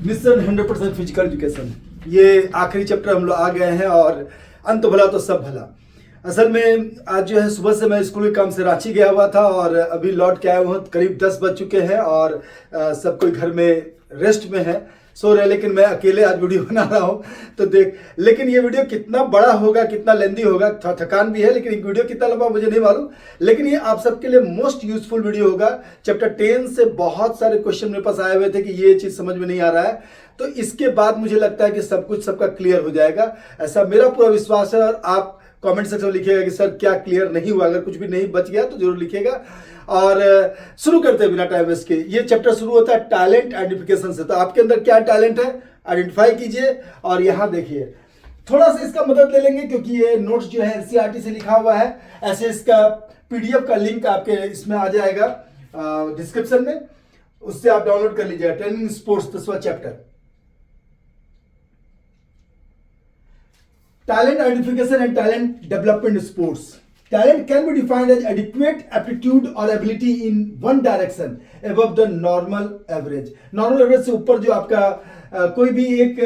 Mission 100% physical education, ये आखिरी chapter हम लोग आ गए हैं और अंत भला तो सब भला। असल में आज जो है सुबह से मैं स्कूल के काम से रांची गया हुआ था और अभी लौट के आया हुआ, करीब 10 बज चुके हैं और सब कोई घर में रेस्ट में है, सो रहे, लेकिन मैं अकेले आज वीडियो बना रहा हूँ। तो देख, लेकिन ये वीडियो कितना बड़ा होगा, कितना लेंदी होगा, थकान भी है, लेकिन एक वीडियो कितना लंबा मुझे नहीं मालूम, लेकिन ये आप सबके लिए मोस्ट यूजफुल वीडियो होगा। चैप्टर 10 से बहुत सारे क्वेश्चन मेरे पास आए हुए थे कि ये चीज समझ में नहीं आ रहा है, तो इसके बाद मुझे लगता है कि सब कुछ सबका क्लियर हो जाएगा, ऐसा मेरा पूरा विश्वास है। और आप कमेंट सेक्शन में लिखिएगा कि सर क्या क्लियर नहीं हुआ, अगर कुछ भी नहीं बच गया तो जरूर लिखिएगा। और शुरू करते हैं बिना टाइम वेस्ट के। ये चैप्टर शुरू होता है टैलेंट आइडेंटिफिकेशन से। तो आपके अंदर क्या टैलेंट है आइडेंटिफाई कीजिए। और यहाँ देखिए, थोड़ा सा इसका मदद ले लेंगे क्योंकि ये नोट्स जो है एनसीईआरटी से लिखा हुआ है। ऐसे इसका पीडीएफ का लिंक आपके इसमें आ जाएगा डिस्क्रिप्शन में, उससे आप डाउनलोड कर लीजिएगा। ट्रेनिंग स्पोर्ट्स 10वां chapter, talent identification and talent development in sports. Talent can be defined as adequate aptitude or ability in one direction above the normal average. Normal average से ऊपर जो आपका कोई भी एक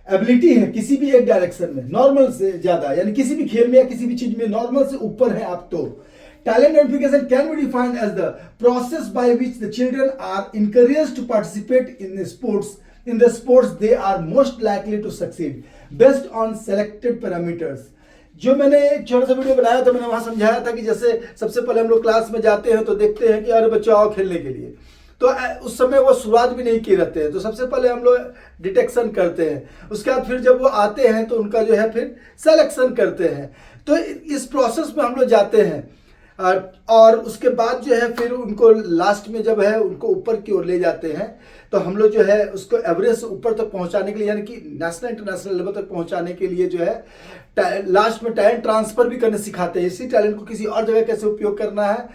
एबिलिटी है किसी भी एक डायरेक्शन में, नॉर्मल से ज्यादा, यानी किसी भी खेल में या किसी भी चीज में नॉर्मल से ऊपर है आप तो। Talent identification can be defined as the process by which the children are encouraged to participate in the sports they are most likely to succeed based on selected parameters. जो मैंने एक छोटा सा वीडियो बनाया था, मैंने वहां समझाया था कि जैसे सबसे पहले हम लोग क्लास में जाते हैं तो देखते हैं कि अरे बच्चे आओ खेलने के लिए, तो उस समय वो शुरुआत भी नहीं किए रहते हैं, तो सबसे पहले हम लोग डिटेक्शन करते हैं, उसके बाद फिर जब वो आते हैं तो उनका जो है फिर सिलेक्शन करते हैं। तो इस प्रोसेस में हम लोग जाते हैं और उसके बाद जो है फिर उनको लास्ट में जब है उनको ऊपर की ओर ले जाते हैं। तो हम लोग जो है उसको एवरेज से ऊपर तक पहुंचाने के लिए, यानी कि नेशनल इंटरनेशनल लेवल तक पहुंचाने के लिए जो है लास्ट में टैलेंट ट्रांसफर भी करने सिखाते हैं। इसी टैलेंट को किसी और जगह कैसे उपयोग करना है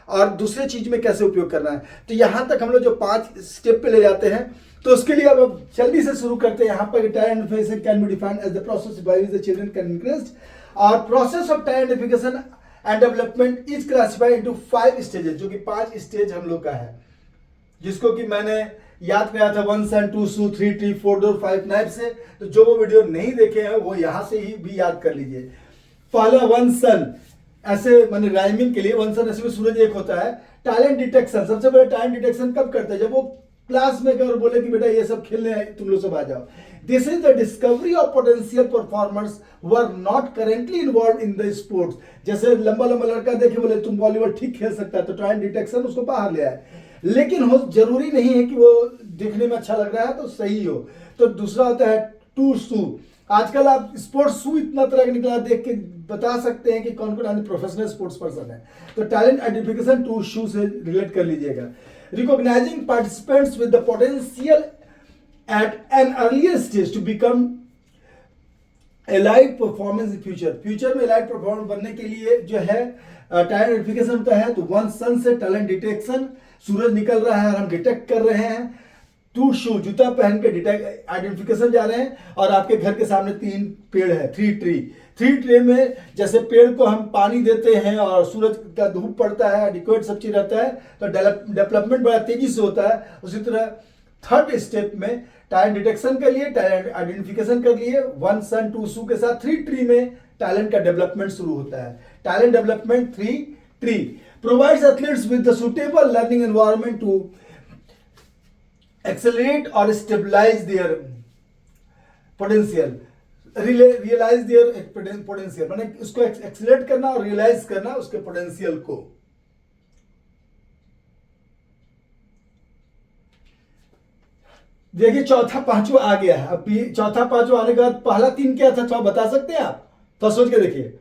और दूसरे चीज में कैसे उपयोग करना है। तो यहाँ तक हम लोग जो 5 स्टेप पे ले जाते हैं, तो उसके लिए अब जल्दी से शुरू करते हैं। यहाँ पर talent can be defined as the process by which the children can increase, और process of talent identification and development is classified into 5 stages, जो कि 5 स्टेज हम लोग का है, जिसको कि मैंने याद किया था 1 सन 2 सू 3 ट्री 4 डोर 5 नाइफ से। तो जो वो वीडियो नहीं देखे हैं वो यहां से ही भी याद कर लीजिए। पहला 1 सन, ऐसे मैंने राइमिंग के लिए 1 सन ऐसे में सूरज एक होता है। टैलेंट डिटेक्शन, सबसे पहले टैलेंट डिटेक्शन कब करते हैं, जब वो क्लास में और बोले कि बेटा ये सब खेलने तुम लोग सब आ जाओ। This is the discovery of potential performers who are not currently involve in the sports. जैसे लंबा लंबा लड़का देखे बोले तुम वॉलीबॉल ठीक खेल सकता है, तो टैलेंट डिटेक्शन उसको बाहर ले आए, लेकिन हो जरूरी नहीं है कि वो दिखने में अच्छा लग रहा है तो सही हो। तो दूसरा होता है 2 शू। आजकल आप स्पोर्ट्स शू इतना तरह का निकला, देख के बता सकते हैं कि कौन कौन प्रोफेशनल स्पोर्ट्स पर्सन है। तो टैलेंट आइडेंटिफिकेशन 2 शू से रिलेट कर लीजिएगा। Recognising participants with the potential at an earlier stage to become elite performance in future. Future में एलाइट परफॉर्मेंस बनने के लिए जो है टैलेंट आइडेंटिफिकेशन होता है। तो 1 सन से टैलेंट डिटेक्शन, सूरज निकल रहा है और हम डिटेक्ट कर रहे हैं। 2 शू, जूता पहन के डिटेक्ट आइडेंटिफिकेशन जा रहे हैं। और आपके घर के सामने 3 पेड़ है, 3 ट्री में जैसे पेड़ को हम पानी देते हैं और सूरज का धूप पड़ता है, एडिक्वेट सब चीज रहता है, तो डेवलपमेंट बड़ा तेजी से होता है। उसी तरह थर्ड स्टेप में टैलेंट डिटेक्शन कर लिए, टैलेंट आइडेंटिफिकेशन कर लिए, 1 सन 2 शू के साथ 3 ट्री में टैलेंट का डेवलपमेंट शुरू होता है। Talent development 3 tree provides athletes with the suitable learning environment to accelerate or stabilize their potential, realize their potential, माने उसको एक्सेलरेट करना और रियलाइज करना उसके पोटेंशियल को। देखिए चौथा पांचवा आ गया है। अभी चौथा पांचवा आने के बाद पहला 3 क्या था, थोड़ा बता सकते हैं आप? तो सोच के देखिए,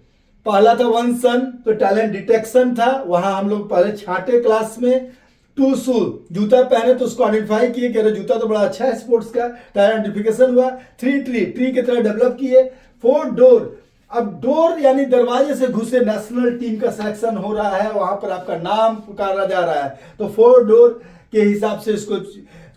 पहला था 1 सन, तो टैलेंट डिटेक्शन था, वहां हम लोग पहले छांटे क्लास में। 2 शू, जूता पहने तो उसको आइडेंटिफाई किए कि अरे जूता तो बड़ा अच्छा है स्पोर्ट्स का, टैलेंट आइडेंटिफिकेशन हुआ। 3 ट्री की तरह डेवलप किए। 4 डोर, अब डोर यानी दरवाजे से घुसे नेशनल टीम का सिलेक्शन हो रहा है, वहां पर आपका नाम पुकारा जा रहा है, तो 4 डोर के हिसाब से इसको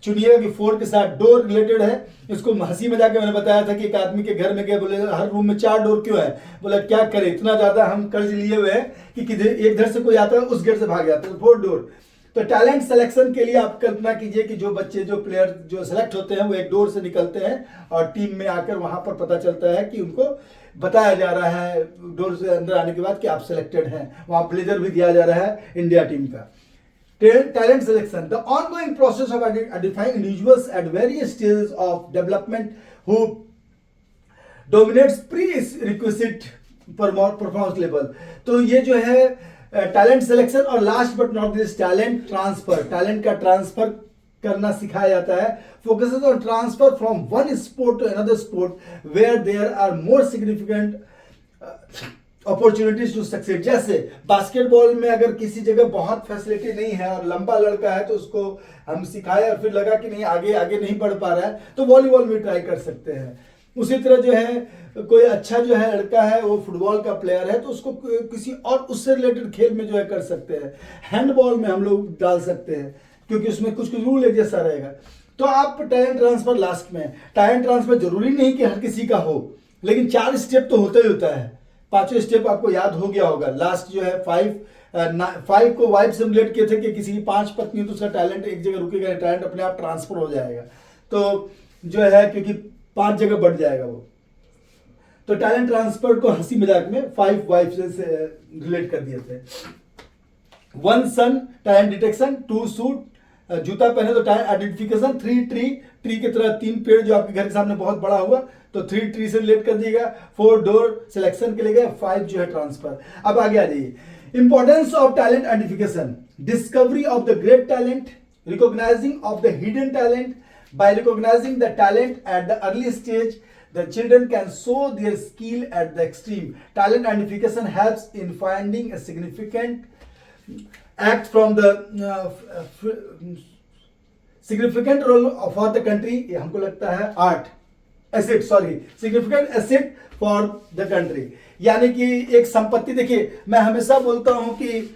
चुनिएगा कि 4 के साथ डोर रिलेटेड है। इसको हंसी मजाक में मैंने बताया था कि एक आदमी के घर में गए, बोले हर रूम में 4 डोर क्यों है, बोला क्या करे, इतना ज्यादा हम कर्ज लिए हुए हैं कि एक घर से कोई आता है उस गेट से भाग जाता है। 4 डोर, तो टैलेंट सिलेक्शन के लिए आप कल्पना कीजिए कि जो बच्चे जो प्लेयर जो सेलेक्ट होते हैं वो एक डोर से निकलते हैं और टीम में आकर वहां पर पता चलता है कि उनको बताया जा रहा है डोर से अंदर आने के बाद कि आप सिलेक्टेड हैं, वहां ब्लेजर भी दिया जा रहा है इंडिया टीम का। Talent selection, the ongoing process of identifying individuals at various stages of development who dominates prerequisite performance level। तो ये जो है टैलेंट सिलेक्शन और last but not this talent transfer, talent का ट्रांसफर करना सिखाया जाता है। Focuses on transfer from one sport to another sport where there are more significant opportunities to success. जैसे बास्केटबॉल में अगर किसी जगह बहुत फैसिलिटी नहीं है और लंबा लड़का है तो उसको हम सिखाए और फिर लगा कि नहीं आगे आगे नहीं बढ़ पा रहा है तो वॉलीबॉल में ट्राई कर सकते हैं। उसी तरह जो है कोई अच्छा जो है लड़का है वो फुटबॉल का प्लेयर है तो उसको किसी और उससे रिलेटेड खेल में जो है कर सकते हैं। हैंडबॉल में हम लोग डाल सकते हैं क्योंकि उसमें कुछ कुछ रूल एक जैसा रहेगा। तो आप टैलेंट ट्रांसफर लास्ट में, टैलेंट ट्रांसफर जरूरी नहीं कि हर किसी का हो, लेकिन 4 स्टेप तो होता ही होता है। 5वें स्टेप आपको याद हो गया होगा। लास्ट जो है 5 को वाइफ से रिलेट किए थे कि किसी की 5 पत्नी तो उसका टैलेंट एक जगह रुकेगा, टैलेंट अपने आप ट्रांसफर हो जाएगा। तो जो है क्योंकि 5 जगह बढ़ जाएगा वो, तो टैलेंट ट्रांसफर को हंसी मजाक में 5 वाइफ से रिलेट कर दिए थे। 1 सन टैलेंट डिटेक्शन, 2 सूट जूता पहने तो टैलेंट आइडेंटिफिकेशन, 3 ट्री की तरह 3 पेड़ जो आपके घर के सामने बहुत बड़ा हुआ तो 3 ट्री से रिलेट कर दिएगा। 4 डोर सिलेक्शन के लिए गए, 5 जो है ट्रांसफर। अब आगे आ जाइए, importance of talent identification, discovery of the great talent, recognising of the hidden talent. By recognizing the talent at the early stage, the children can show their skill at the extreme. Talent identification helps in finding a significant act from the significant role for the country. ये हमको लगता है significant asset for the country। यानी कि एक संपत्ति, देखिए मैं हमेशा बोलता हूं कि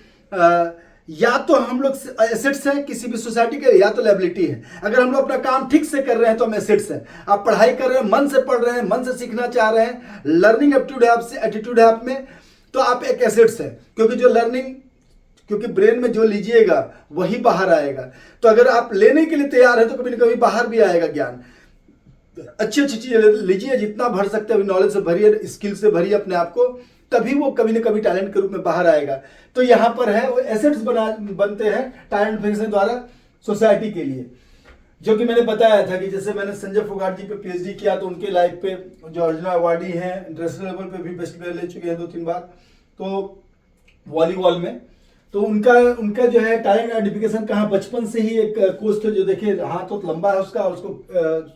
या तो हम लोग एसेट्स हैं किसी भी सोसाइटी के, या तो लायबिलिटी है। अगर हम लोग अपना काम ठीक से कर रहे हैं तो हम एसेट्स हैं। आप पढ़ाई कर रहे हैं, मन से पढ़ रहे हैं, मन से सीखना चाह रहे हैं, लर्निंग एटीट्यूड है आप में, तो आप एक एसेट्स है। क्योंकि जो लर्निंग, क्योंकि ब्रेन में जो लीजिएगा वही बाहर आएगा। तो अगर आप लेने के लिए तैयार है तो कभी ना कभी बाहर भी आएगा ज्ञान। अच्छी अच्छी चीजें लीजिए, जितना भर सकते हैं नॉलेज से भरिए, स्किल से भरिए अपने आप को, तभी वो कभी ना कभी टैलेंट के रूप में बाहर आएगा। तो यहां पर है वो एसेट्स बनते हैं टैलेंट फिक्सेशन द्वारा सोसाइटी के लिए। जो कि मैंने बताया था कि जैसे मैंने संजय फोगाट जी पे पीएचडी किया तो उनके लाइफ पे जो अर्जुना अवार्डी हैं, इंटरनेशनल लेवल पे भी बेस्ट प्लेयर ले चुके हैं 2-3 बार तो वॉलीबॉल में। तो उनका जो है टैलेंट आइडेंटिफिकेशन कहाँ, बचपन से ही एक कोच थे जो देखिए हाथ तो लंबा है उसका, उसको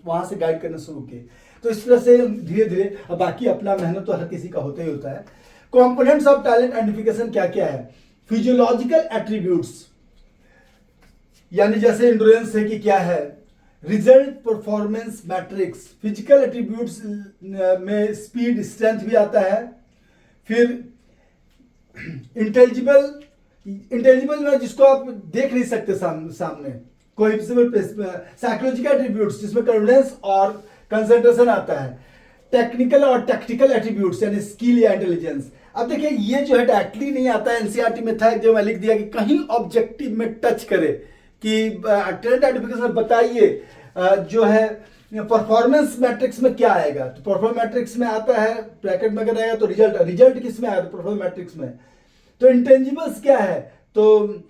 वहां से गाइड करना शुरू किए। तो इस तरह से धीरे धीरे, अब बाकी अपना मेहनत तो हर किसी का होता ही होता है। कंपोनेंट्स ऑफ टैलेंट आइडेंटिफिकेशन क्या क्या है? फिजियोलॉजिकल एट्रीब्यूट्स, यानी जैसे एंड्योरेंस है कि क्या है, result performance matrix, physical attributes में स्पीड स्ट्रेंथ भी आता है। फिर इंटेलिजिबल में जिसको आप देख नहीं सकते सामने, कोई साइकोलॉजिकल एट्रीब्यूट्स जिसमें कॉन्फिडेंस और कंसंट्रेशन आता है। टेक्निकल और टैक्टिकल एट्रीब्यूट्स यानी स्किल या इंटेलिजेंस। अब देखिए ये जो है डायरेक्टली नहीं आता है, एनसीईआरटी में था जो मैं लिख दिया कि कहीं ऑब्जेक्टिव में टच करे कि टैलेंट आइडेंटिफिकेशन बताइए जो है परफॉर्मेंस मैट्रिक्स में क्या आएगा। तो परफॉर्मेंस मैट्रिक्स में आता है, ब्रैकेट में अगर आएगा तो रिजल्ट किस में आएगा, तो परफॉर्मेंस मैट्रिक्स में। तो इंटेंजिबल्स क्या है, तो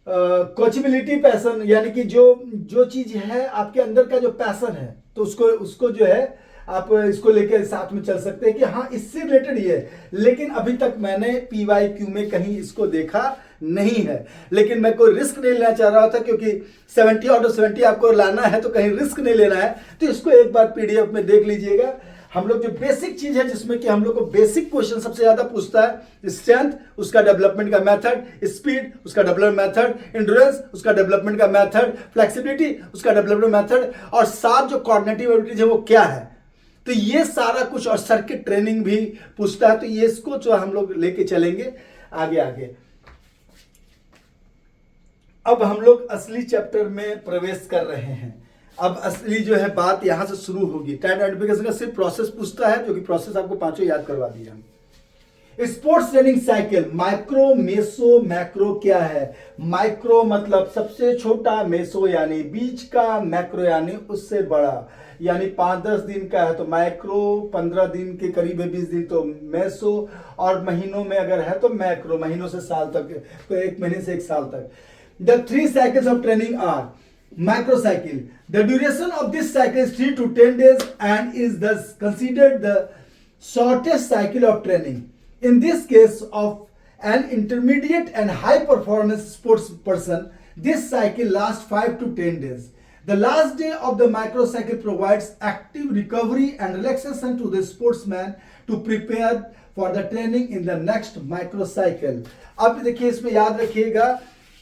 कोचेबिलिटी पैशन, यानी कि जो चीज है आपके अंदर का जो पैशन है तो उसको जो है आप इसको लेकर साथ में चल सकते हैं कि हाँ इससे रिलेटेड ही है। लेकिन अभी तक मैंने PYQ में कहीं इसको देखा नहीं है, लेकिन मैं कोई रिस्क नहीं लेना चाह रहा था क्योंकि 70 आउट ऑफ 70 आपको लाना है तो कहीं रिस्क नहीं लेना है। तो इसको एक बार PDF में देख लीजिएगा। हम लोग जो बेसिक चीज है जिसमें कि हम लोग को बेसिक क्वेश्चन सबसे ज्यादा पूछता है, स्ट्रेंथ उसका डेवलपमेंट का मेथड, स्पीड उसका डेवलपमेंट मेथड, एंड्योरेंस उसका डेवलपमेंट का मेथड, फ्लेक्सिबिलिटी उसका डेवलपमेंट मेथड, और 7 जो कोऑर्डिनेटिव एबिलिटीज है वो क्या है। तो ये सारा कुछ, और सर्किट ट्रेनिंग भी पूछता है। तो ये इसको जो हम लोग लेके चलेंगे आगे आगे। अब हम लोग असली चैप्टर में प्रवेश कर रहे हैं। अब असली जो है बात यहां से शुरू होगी। टैलेंट आइडेंटिफिकेशन का सिर्फ प्रोसेस पूछता है, जो कि प्रोसेस आपको 5 याद करवा दिया। Sports training cycle, micro, meso, macro क्या है? माइक्रो मतलब सबसे छोटा, मेसो यानी बीच का, मैक्रो यानी उससे बड़ा, यानी 5-10 दिन का है तो माइक्रो, 15 दिन के करीब है, 20 दिन तो मेसो, और महीनों में अगर है तो मैक्रो, महीनों से साल तक, तो 1 महीने से 1 साल तक। The 3 cycles of training are macro cycle. The duration of this cycle is 3 to 10 days and is thus considered the shortest cycle of training. In this case of an intermediate and high performance sports person, this cycle lasts 5 to 10 days. The last day of the micro cycle provides active recovery and relaxation to the sportsman to prepare for the training in the next micro cycle. अब देखिए इसमें याद रखिएगा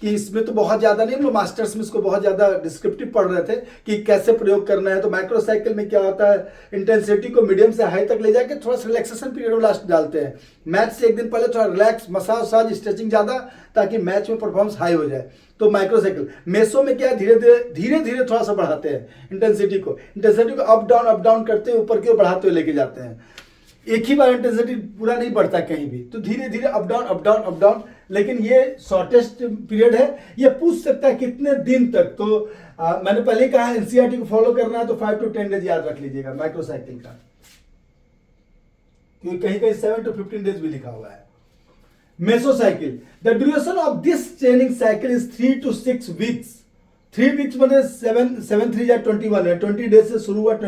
कि इसमें तो बहुत ज्यादा नहीं, हम लोग मास्टर्स में इसको बहुत ज्यादा डिस्क्रिप्टिव पढ़ रहे थे कि कैसे प्रयोग करना है। तो माइक्रो साइकिल में क्या होता है, इंटेंसिटी को मीडियम से हाई तक ले जाके थोड़ा सा रिलैक्सेशन पीरियड में लास्ट डालते हैं। मैच से 1 दिन पहले थोड़ा रिलैक्स, मसाज, स्ट्रेचिंग ज्यादा, ताकि मैच में परफॉर्मेंस हाई हो जाए। तो माइक्रो साइकिल। मेसो में क्या, धीरे धीरे थोड़ा सा बढ़ाते हैं इंटेंसिटी को अप डाउन करते हुए ऊपर की ओर बढ़ाते हुए लेके जाते हैं। एक ही बार इंटेंसिटी पूरा नहीं बढ़ता कहीं भी, तो धीरे धीरे अप डाउन। लेकिन ये शॉर्टेस्ट पीरियड है। ये पूछ सकता है कितने दिन तक, तो मैंने पहले कहा एनसीईआरटी को फॉलो करना है तो 5 to 10 डेज याद रख लीजिएगा माइक्रो साइकिल का, क्योंकि कहीं कहीं 7 to 15 डेज भी लिखा हुआ है। Meso cycle, the duration of this training cycle is 3 to 6 weeks. 3 weeks मतलब 7 3 या 21 है, 20 डेज से शुरू हुआ,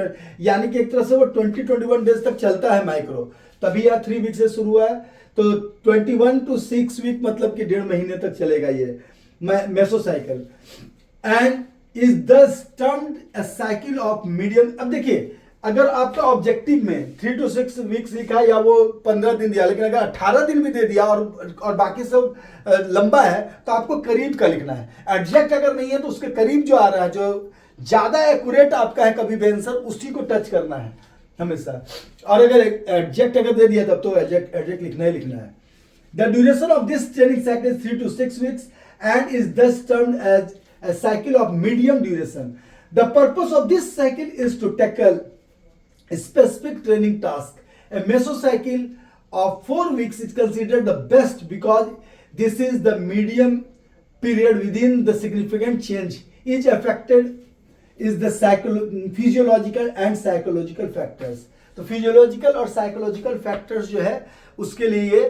यानी कि एक तरह से वो 20-21 डेज तक चलता है माइक्रो, तभी यह 3 वीक से शुरू हुआ है। तो 21 to 6 वीक मतलब कि 1.5 महीने तक चलेगा ये meso cycle. And is thus termed a cycle of medium. अब देखिए, अगर आपका ऑब्जेक्टिव में 3 to 6 वीक्स लिखा या वो 15 दिन दिया, लेकिन अगर 18 दिन भी दे दिया और बाकी सब लंबा है, तो आपको करीब का लिखना है। एग्जैक्ट अगर नहीं है तो उसके करीब जो आ रहा है, जो ज्यादा एक्यूरेट आपका है कभी भी आंसर, उसी को टच करना है हमेशा। और अगर एग्जैक्ट अगर दे दिया तब तो एग्जैक्ट लिखना ही लिखना है। The duration of this training cycle is 3 to 6 weeks and is thus termed as a cycle of medium duration. The purpose of this cycle is to tackle a specific training task. A mesocycle of 4 weeks is considered the best because this is the medium period within the significant change is affected is the physiological and psychological factors. तो physiological और psychological factors जो है उसके लिए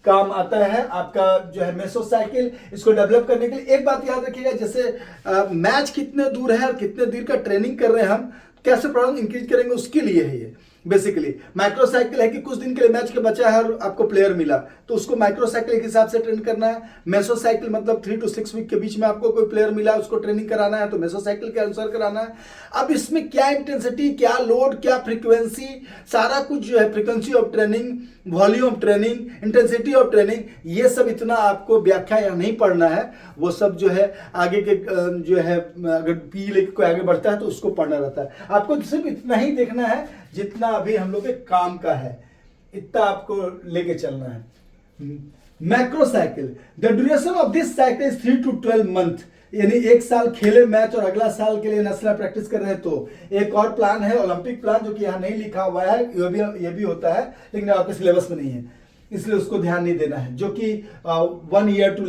काम आता है आपका जो है मेसोसाइकिल। इसको डेवलप करने के लिए एक बात याद रखिएगा, जैसे मैच कितने दूर है और कितने देर का ट्रेनिंग कर रहे हैं हम, कैसे परफॉर्मेंस इंक्रीज करेंगे, उसके लिए है ये बेसिकली। माइक्रोसाइकिल है कि कुछ दिन के लिए मैच के बचा है और आपको प्लेयर मिला, तो उसको माइक्रोसाइकिल के हिसाब से ट्रेन करना है। मेसोसाइकिल मतलब 3 to 6 वीक के बीच में आपको कोई प्लेयर मिला, उसको ट्रेनिंग कराना है, तो मेसोसाइकिल के अनुसार कराना है। अब इसमें क्या इंटेंसिटी, क्या लोड, क्या फ्रीक्वेंसी, सारा कुछ जो है, frequency of training, volume of training, intensity of training, ये सब इतना आपको व्याख्या यहाँ नहीं पढ़ना है। वो सब जो है आगे के जो है, अगर पी लेके कोई आगे बढ़ता है तो उसको पढ़ना रहता है। आपको सिर्फ इतना ही देखना है जितना अभी हम लोग के काम का है, इतना आपको लेके चलना है। Macro cycle, the duration of this cycle is 3 to 12 month, यानी 1 साल खेले मैच और अगला साल के लिए नेशनल प्रैक्टिस कर रहे हैं। तो एक और प्लान है ओलंपिक प्लान, जो कि यहाँ नहीं लिखा हुआ है, ये भी होता है लेकिन आपके सिलेबस में नहीं है, इसलिए उसको ध्यान नहीं देना है, जो कि 1 year to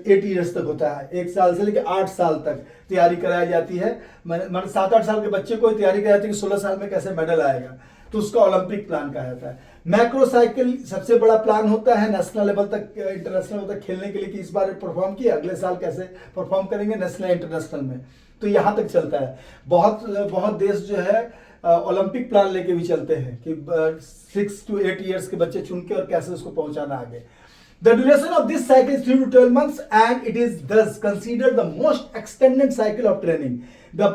8 years तक होता है। 1 साल से लेकर 8 साल तक तैयारी कराई जाती है। मतलब 7-8 साल के बच्चे को तैयारी कराई जाती है कि 16 साल में कैसे मेडल आएगा, तो उसका ओलंपिक प्लान कहा जाता है। मैक्रो साइकिल सबसे बड़ा प्लान होता है नेशनल लेवल तक, इंटरनेशनल लेवल तक खेलने के लिए, कि इस बार परफॉर्म किया, अगले साल कैसे परफॉर्म करेंगे नेशनल इंटरनेशनल में, तो यहाँ तक चलता है। बहुत देश जो है ओलंपिक प्लान लेके भी चलते हैं कि 6 to 8 years के बच्चे चुन के और कैसे उसको पहुंचाना आगे। The duration of this cycle is 3 to 12 months and it is thus considered the most extended cycle of training. The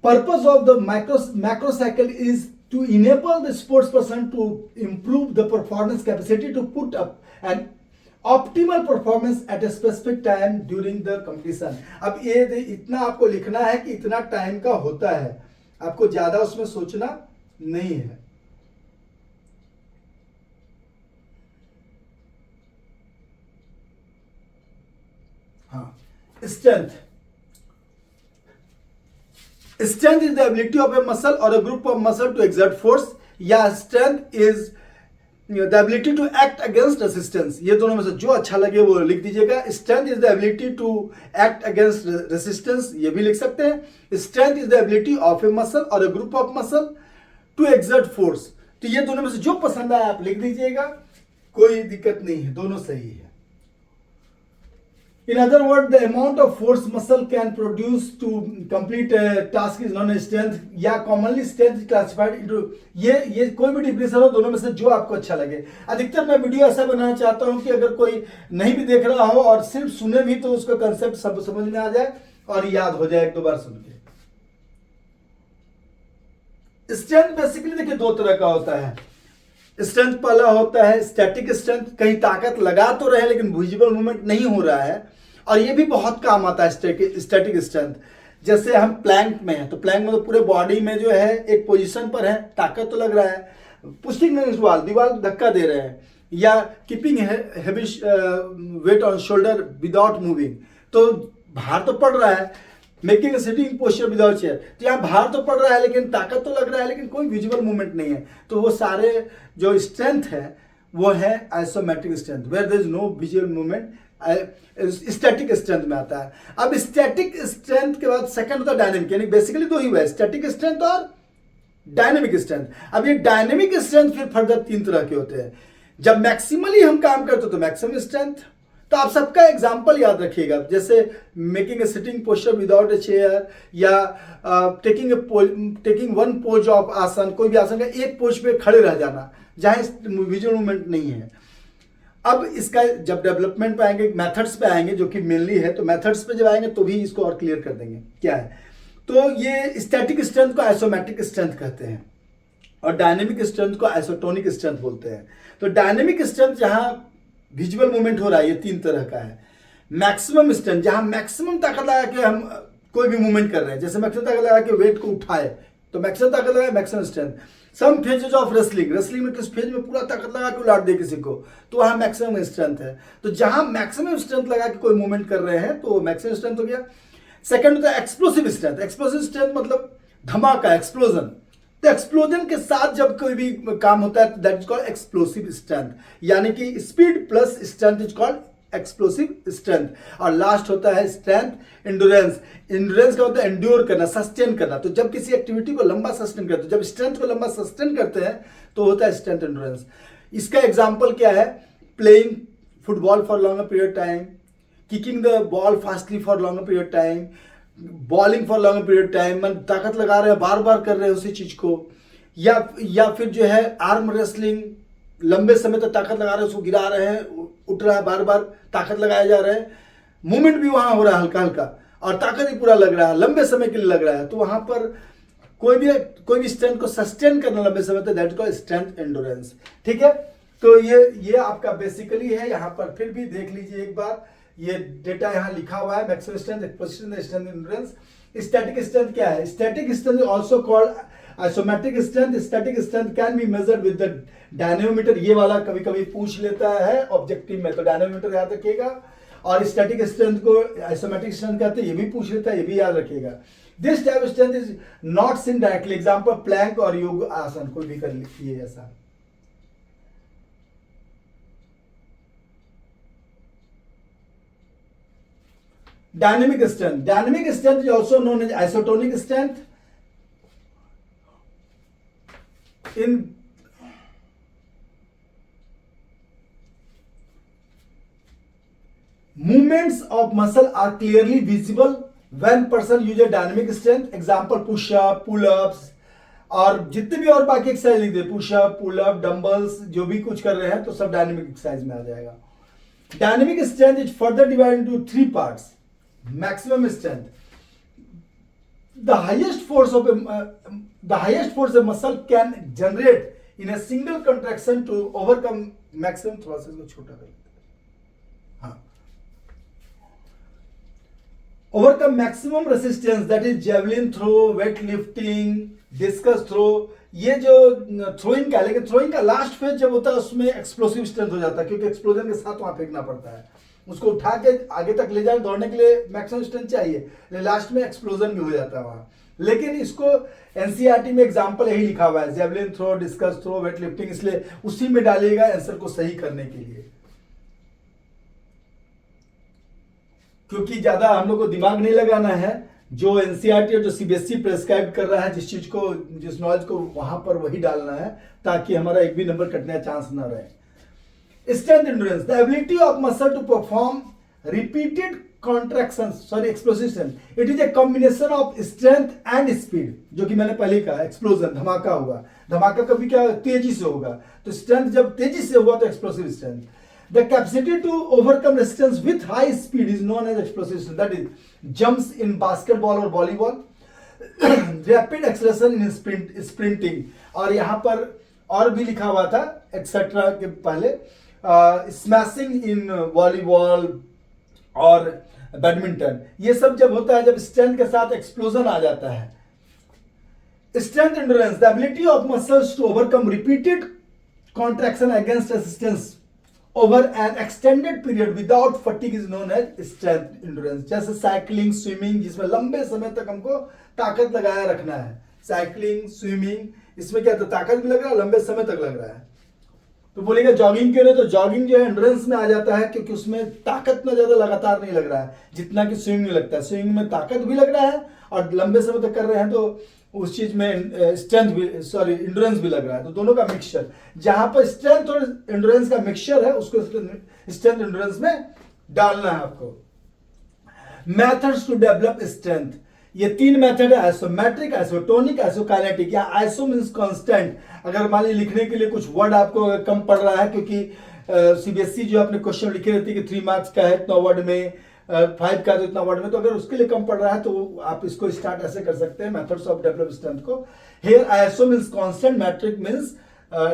purpose of the macro cycle is to enable the sports person to improve the performance capacity to put up an optimal performance at a specific time during the competition. अब ये इतना आपको लिखना है कि इतना time का होता है, आपको ज्यादा उसमें सोचना नहीं है। हाँ, strength is the ability of a muscle or a group of muscle to exert force, या strength is the ability to act against resistance, ये दोनों में से जो अच्छा लगे वो लिख दीजिएगा। Strength is the ability to act against resistance, ये भी लिख सकते हैं। Strength is the ability of a muscle और a group of muscle to exert force. तो ये दोनों में से जो पसंद आए आप लिख दीजिएगा, कोई दिक्कत नहीं है, दोनों सही है। In other words, the amount of force muscle can produce to complete a task is known as strength, या commonly strength is classified into, ये कोई भी डिफिनेशन हो, दोनों में से जो आपको अच्छा लगे। अधिकतर मैं वीडियो ऐसा बनाना चाहता हूं कि अगर कोई नहीं भी देख रहा हो और सिर्फ सुने भी तो उसका कंसेप्ट सब समझ में आ जाए और याद हो जाए एक दो बार सुन के। स्ट्रेंथ बेसिकली देखिए दो तरह का होता है। स्ट्रेंथ पहला होता है स्टैटिक स्ट्रेंथ, कहीं ताकत लगा तो रहे लेकिन विजिबल मूवमेंट नहीं हो रहा है, और ये भी बहुत काम आता है स्टैटिक स्ट्रेंथ। जैसे हम प्लैंक में हैं तो प्लैंक में तो पूरे बॉडी में जो है एक पोजीशन पर है, ताकत तो लग रहा है, पुशिंग दीवार धक्का दे रहे हैं, या keeping heavy weight on shoulder without moving, तो भार तो पड़ रहा है। Making sitting posture without chair, तो यहाँ भार तो पड़ रहा है लेकिन ताकत तो लग रहा है लेकिन कोई विजुअल मूवमेंट नहीं है। तो वो सारे जो स्ट्रेंथ है वो है isometric strength, where there is no visual movement, static strength में आता है। अब स्टैटिक स्ट्रेंथ के बाद सेकंड होता है डायनेमिक, यानी बेसिकली दो ही हुआ है, स्टैटिक स्ट्रेंथ और डायनेमिक स्ट्रेंथ। अब ये डायनेमिक स्ट्रेंथ फिर फर्दर तीन तरह के होते हैं। जब मैक्सिमली हम काम करते तो मैक्सिमम स्ट्रेंथ, तो आप सबका एग्जांपल याद रखिएगा, जैसे making a sitting posture without a chair, या टेकिंग वन पोज ऑफ आसन, कोई भी आसन का एक पोज पे खड़े रह जाना जहां विजुअल मूवमेंट नहीं है। अब इसका जब डेवलपमेंट पे आएंगे, मेथड्स पे आएंगे जो कि मेनली है, तो मेथड्स पे जब आएंगे तो भी इसको और क्लियर कर देंगे क्या है। तो ये स्टैटिक स्ट्रेंथ को आइसोमेट्रिक स्ट्रेंथ कहते हैं और डायनेमिक स्ट्रेंथ को आइसोटोनिक स्ट्रेंथ बोलते हैं। तो डायनेमिक स्ट्रेंथ जहां विजुअल मूवमेंट हो रहा है, ये तीन तरह का है। मैक्सिमम स्ट्रेंथ, जहां मैक्सिमम ताकत लगा के हम कोई भी मूवमेंट कर रहे हैं, जैसे मैक्सिमम ताकत लगा के वेट को उठाए तो मैक्सिमम ताकत लगा, maximum strength. Some phases of wrestling में किस फेज में पूरा ताकत लगा के उलाट दे किसी को, तो वहां मैक्सिमम स्ट्रेंथ है। तो जहां मैक्सिमम स्ट्रेंथ लगा के कोई मूवमेंट कर रहे हैं तो मैक्सिमम स्ट्रेंथ हो गया। सेकंड होता है एक्सप्लोसिव स्ट्रेंथ। एक्सप्लोसिव स्ट्रेंथ मतलब धमाका, एक्सप्लोजन। तो एक्सप्लोजन के साथ जब कोई भी काम होता है तो that is called explosive strength, यानी कि speed plus strength is called explosive strength. और लास्ट होता है स्ट्रेंथ एंड्योरेंस। एंड्योरेंस का होता है एंड्योर करना, सस्टेन करना। तो जब किसी एक्टिविटी को लंबा सस्टेन करते हैं, जब स्ट्रेंथ को लंबा सस्टेन करते हैं तो होता है स्ट्रेंथ एंड्योरेंस। इसका एग्जांपल क्या है? Playing football for longer period time, kicking the ball fastly for longer period time, bowling for longer period time, मन ताकत लगा रहे हैं, बार बार कर रहे हैं उसी चीज को, या फिर जो है आर्म रेसलिंग, लंबे समय तक ताकत लगा रहे हैं, उसको गिरा रहे हैं, उठ रहा है, बार बार ताकत लगाया जा रहा है, मूवमेंट भी वहां हो रहा है हल्का हल्का और ताकत भी पूरा लग रहा है, लंबे समय के लिए लग रहा है। तो वहां पर कोई भी स्ट्रेंथ को सस्टेन करना लंबे समय तक, that is called strength endurance. ठीक है, तो ये आपका बेसिकली है। यहाँ पर फिर भी देख लीजिए एक बार, ये डेटा यहाँ लिखा हुआ है, maximum strength, explosive strength, endurance. Static strength क्या है? Static strength also called isometric strength. Static strength can be measured with the dynamometer. ये वाला कभी कभी पूछ लेता है ऑब्जेक्टिव में, तो डायनेमोमीटर याद रखिएगा। और स्टैटिक स्ट्रेंथ को आइसोमेट्रिक स्ट्रेंथ कहते हैं, ये भी पूछ लेता है, ये भी याद रखिएगा। This type of strength is not seen directly. Example plank और योग आसन, कोई भी कर लिखिए ऐसा। Dynamic strength. Dynamic strength is also known as isotonic strength. In movements of muscle are clearly visible when person uses dynamic strength. Example push up, pull ups, और जितने भी और बाकी एक्सरसाइज लिख दे, push up, pull up, dumbbells, जो भी कुछ कर रहे हैं तो सब डायनेमिक एक्सरसाइज में आ जाएगा। Dynamic strength is further divided into 3 parts. Maximum strength. The highest force a muscle can generate in a single contraction to overcome maximum thrust को छोटा कर लेते हैं। हाँ, overcome maximum resistance, that is javelin throw, weight lifting, discus throw। ये जो throwing का, लेकिन थ्रोइंग का लास्ट फेज जब होता है उसमें एक्सप्लोसिव स्ट्रेंथ हो जाता है, क्योंकि एक्सप्लोजन के साथ वहां फेंकना पड़ता है, उसको उठा के आगे तक ले जाए, दौड़ने के लिए मैक्सिमम स्ट्रेंथ चाहिए, लेकिन लास्ट में एक्सप्लोजन भी हो जाता है वहां। लेकिन इसको एनसीईआरटी में एग्जाम्पल यही लिखा हुआ है, javelin throw, discus throw, weight lifting, इसलिए उसी में डालिएगा आंसर को सही करने के लिए, क्योंकि ज्यादा हम लोग को दिमाग नहीं लगाना है। जो एनसीईआरटी और जो सीबीएसई प्रेस्क्राइब कर रहा है जिस चीज को, जिस नॉलेज को, वहां पर वही डालना है, ताकि हमारा एक भी नंबर कटने का चांस ना रहे। Strength endurance, the ability of muscle to perform repeated explosive. It is a combination of strength and speed, जो कि मैंने पहले कहा, एक्सप्लोजन, धमाका होगा। धमाका कभी क्या तेजी से होगा, तो स्ट्रेंथ जब तेजी से हुआ तो explosive strength. The capacity to overcome resistance with high speed is known as explosive strength. That is, jumps in basketball or volleyball, rapid acceleration in sprinting. और यहाँ पर और भी लिखा हुआ था एक्सेट्रा के पहले, स्मैशिंग इन वॉलीबॉल और बैडमिंटन। ये सब जब होता है जब स्ट्रेंथ के साथ एक्सप्लोजन आ जाता है। Strength endurance, the ability of muscles to overcome repeated contraction against resistance over an extended period without fatigue is known as strength endurance। जैसे साइकिलिंग, स्विमिंग, जिसमें लंबे समय तक हमको ताकत लगाया रखना है। साइकिलिंग, स्विमिंग, इसमें क्या था, ताकत भी लग रहा है, लंबे समय तक लग रहा है। तो बोलेगा जॉगिंग के लिए, तो जॉगिंग जो है एंड्योरेंस में आ जाता है, क्योंकि उसमें ताकत ना ज्यादा लगातार नहीं लग रहा है जितना कि स्विमिंग में लगता है। स्विमिंग में ताकत भी लग रहा है और लंबे समय तक कर रहे हैं, तो उस चीज में स्ट्रेंथ भी, एंड्योरेंस भी लग रहा है। तो दोनों का मिक्सचर, जहां पर स्ट्रेंथ और एंड्योरेंस का मिक्सचर है, उसको स्ट्रेंथ एंड्योरेंस में डालना है आपको। मेथड्स टू डेवलप स्ट्रेंथ, ये तीन मेथड है, आइसोमेट्रिक, आइसोटोनिक, आइसोकाइनेटिक। या आइसो मींस कांस्टेंट, अगर मान लीजिए लिखने के लिए कुछ वर्ड आपको कम पड़ रहा है, क्योंकि सीबीएसई जो अपने क्वेश्चन लिखे रहती है कि 3 मार्क्स का है इतना वर्ड में, 5 का तो इतना वर्ड में, तो अगर उसके लिए कम पड़ रहा है तो आप इसको स्टार्ट ऐसे कर सकते हैं, मेथड्स ऑफ डेवलप स्ट्रेंथ को। Here ISO means constant, metric means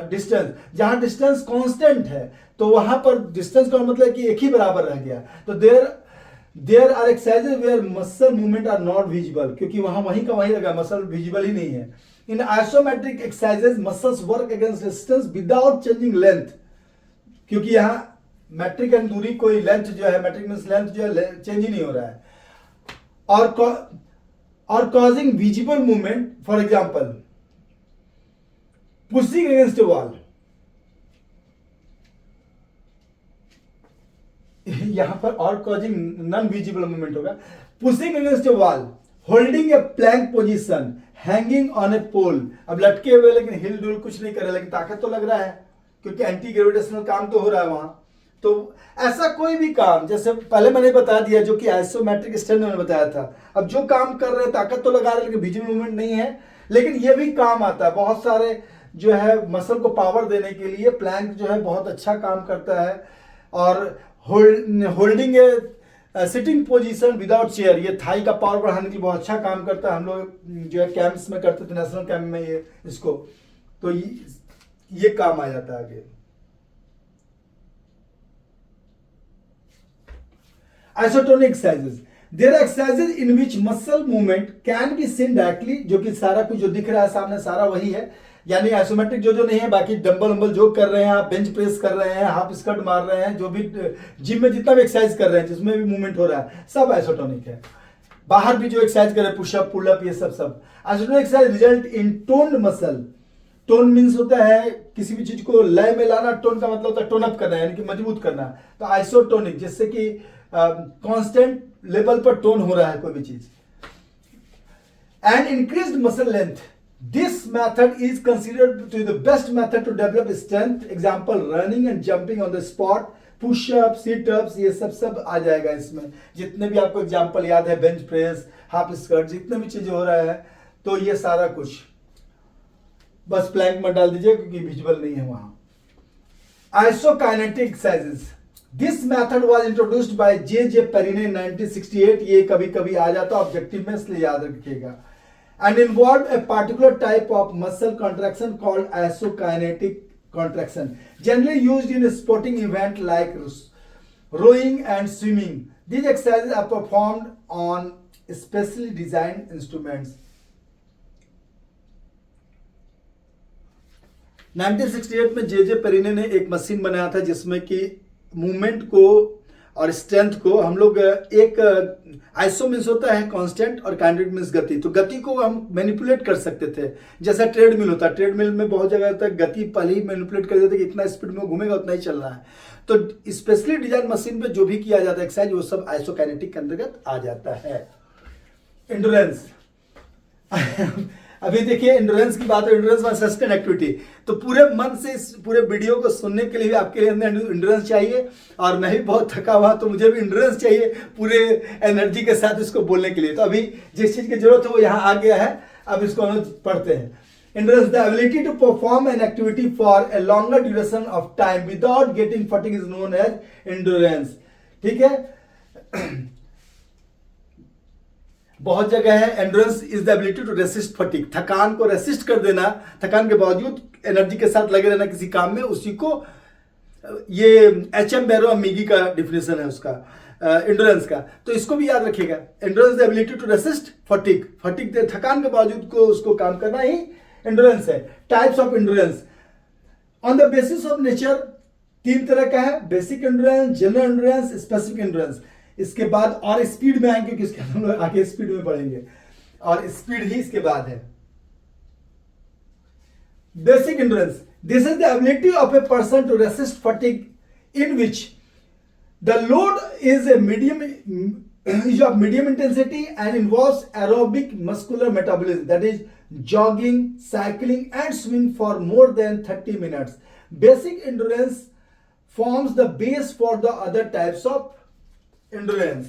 distance. जहां डिस्टेंस कांस्टेंट है तो वहां पर डिस्टेंस का मतलब कि एक ही बराबर रह गया। तो there are exercises where muscle movement are not visible, क्योंकि वहां वहीं का वहीं लगा, मसल विजिबल ही नहीं है। In isometric exercises muscles work against distance without changing length, क्योंकि यहां मैट्रिक एंड दूरी, कोई लेंथ जो है, मैट्रिक मींस लेंथ जो है चेंज ही नहीं हो रहा है। और causing visible movement, for example pushing against a wall, यहां पर और कॉजिंग नॉन विजिबल मूवमेंट होगा। Pushing against a wall, holding a plank position, hanging on a pole. अब लटके हुए लेकिन हिल डुल कुछ नहीं कर रहे, लेकिन ताकत तो लग रहा है, क्योंकि एंटी ग्रेविटेशनल काम तो हो रहा है वहां। तो ऐसा कोई भी काम, जैसे पहले मैंने बता दिया जो कि आइसोमेट्रिक स्ट्रेंथ मैंने बताया था, अब जो काम कर रहे हैं ताकत तो लगा रहे हैं लेकिन विजिबल मूवमेंट नहीं है, लेकिन ये भी काम आता है। बहुत सारे जो है मसल को पावर देने के लिए प्लैंक जो है बहुत अच्छा काम करता है। और होल्डिंग ए सिटिंग पोजीशन विदाउट चेयर, ये थाई का पावर बढ़ाने के लिए बहुत अच्छा काम करता है। हम लोग जो है कैंप्स में करते थे, नेशनल कैंप में ये इसको, तो ये काम आ जाता है आगे। Isotonic exercises, there are exercises in which muscle movement can be seen directly, जो कि सारा कुछ जो दिख रहा है सामने सारा वही है, यानी आइसोमेट्रिक जो नहीं है, बाकी डंबल वंबल जो कर रहे हैं आप, बेंच प्रेस कर रहे हैं, हाफ स्क्वाट मार रहे हैं, जो भी जिम में जितना भी एक्सरसाइज कर रहे हैं जिसमें भी मूवमेंट हो रहा है, सब आइसोटोनिक है। बाहर भी जो एक्सरसाइज कर रहे हैं, पुशअप, पुलअप, ये सब isotonic exercise result in toned muscle. Tone means होता है किसी भी चीज को लय में लाना, टोन का मतलब होता है टोन अप करना, यानी कि मजबूत करना। तो आइसोटोनिक, जिससे कि कांस्टेंट लेवल पर टोन हो रहा है कोई भी चीज। And increased muscle length, this method is considered to the best method to develop strength. Example running and jumping on the spot, pushup, situps, ये सब आ जाएगा इसमें। जितने भी आपको एग्जांपल याद है, बेंच प्रेस, हाफ स्क्वाट, जितने भी चीजें हो रहा है, तो ये सारा कुछ बस प्लैंक में डाल दीजिए क्योंकि विजुअल नहीं है वहां। Isokinetic exercises, this method was introduced by J Perrine 1968। ये कभी कभी आ जाता है ऑब्जेक्टिव में, इसलिए याद रखिएगा। And involve a particular type of muscle contraction called isokinetic contraction, generally used in sporting event like rowing and swimming. These exercises are performed on specially designed instruments. 1968 में जे पेरिने ने एक मशीन बनाया था जिसमें कि मूवमेंट को और स्ट्रेंथ को हम लोग एक आइसो मीन्स होता है कांस्टेंट और काइनेटिक मीन्स गति, तो गति को हम मैनिपुलेट कर सकते थे। जैसा ट्रेडमिल होता है, ट्रेडमिल में बहुत जगह होता है गति पहले ही मैनिपुलेट कर देते कि इतना स्पीड में घूमेगा उतना ही चलना है। तो स्पेशली डिजाइन मशीन पे जो भी किया जाता है एक्सरसाइज वो सब आइसोकाइनेटिक के अंतर्गत आ जाता है। एंडोरेंस अभी देखिए एंडोरेंस की बात है, एंडोरेंस में सस्टेन एक्टिविटी, तो पूरे मन से इस पूरे वीडियो को सुनने के लिए भी आपके लिए एंडोरेंस चाहिए, और मैं भी बहुत थका हुआ तो मुझे भी एंडोरेंस चाहिए पूरे एनर्जी के साथ इसको बोलने के लिए। तो अभी जिस चीज की जरूरत है वो यहाँ आ गया है, अब इसको हम पढ़ते हैं। Endurance the ability to perform an activity for a longer duration of time without getting fatigue is known as endurance. ठीक है, बहुत जगह है endurance is the ability to resist fatigue, थकान को रेसिस्ट कर देना, थकान के बावजूद एनर्जी के साथ लगे रहना किसी काम में, उसी को ये एच.एम. बैरो और मिगी का डिफिनेशन है उसका एंडोरेंस का, तो इसको भी याद रखिएगा। Endurance the ability to resist fatigue, fatigue थकान के बावजूद को उसको काम करना ही एंडोरेंस है। Types of endurance on the basis of nature 3 तरह का है, basic endurance, general endurance, specific endurance. इसके बाद और स्पीड में आएंगे क्योंकि इसके हम लोग आगे स्पीड में पढ़ेंगे, और स्पीड ही इसके बाद है। Basic endurance, this is the ability of a person to resist fatigue in which the load is a medium is of medium intensity and involves aerobic muscular metabolism, that is jogging, cycling and swimming for more than 30 minutes. Basic endurance forms the base for the other types of endurance.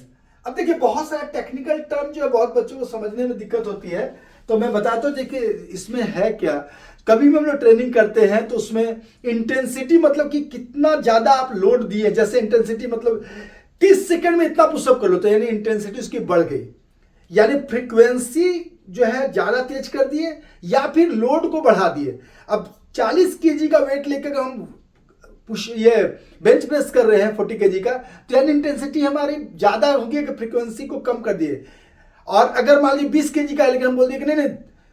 अब देखिए बहुत सारा technical term जो है बहुत बच्चों को समझने में दिक्कत होती है, तो मैं बताता हूँ देखिए इसमें है क्या। कभी भी हम लोग ट्रेनिंग करते हैं तो उसमें इंटेंसिटी मतलब कि कितना ज्यादा आप लोड दिए, जैसे इंटेंसिटी मतलब 30 सेकंड में इतना पुशअप कर लो तो यानी इंटेंसिटी उसकी बढ़ गई, यानी फ्रीक्वेंसी जो है ज्यादा तेज कर दिए या फिर लोड को बढ़ा दिए। अब 40 केजी का वेट लेकर हम पुश ये बेंच प्रेस कर रहे हैं 40 केजी का, तो यानी इंटेंसिटी हमारी ज्यादा होगी कि फ्रीक्वेंसी को कम कर दिए। और अगर मान लीजिए 20 केजी का है लेकिन हम बोल दिए कि नहीं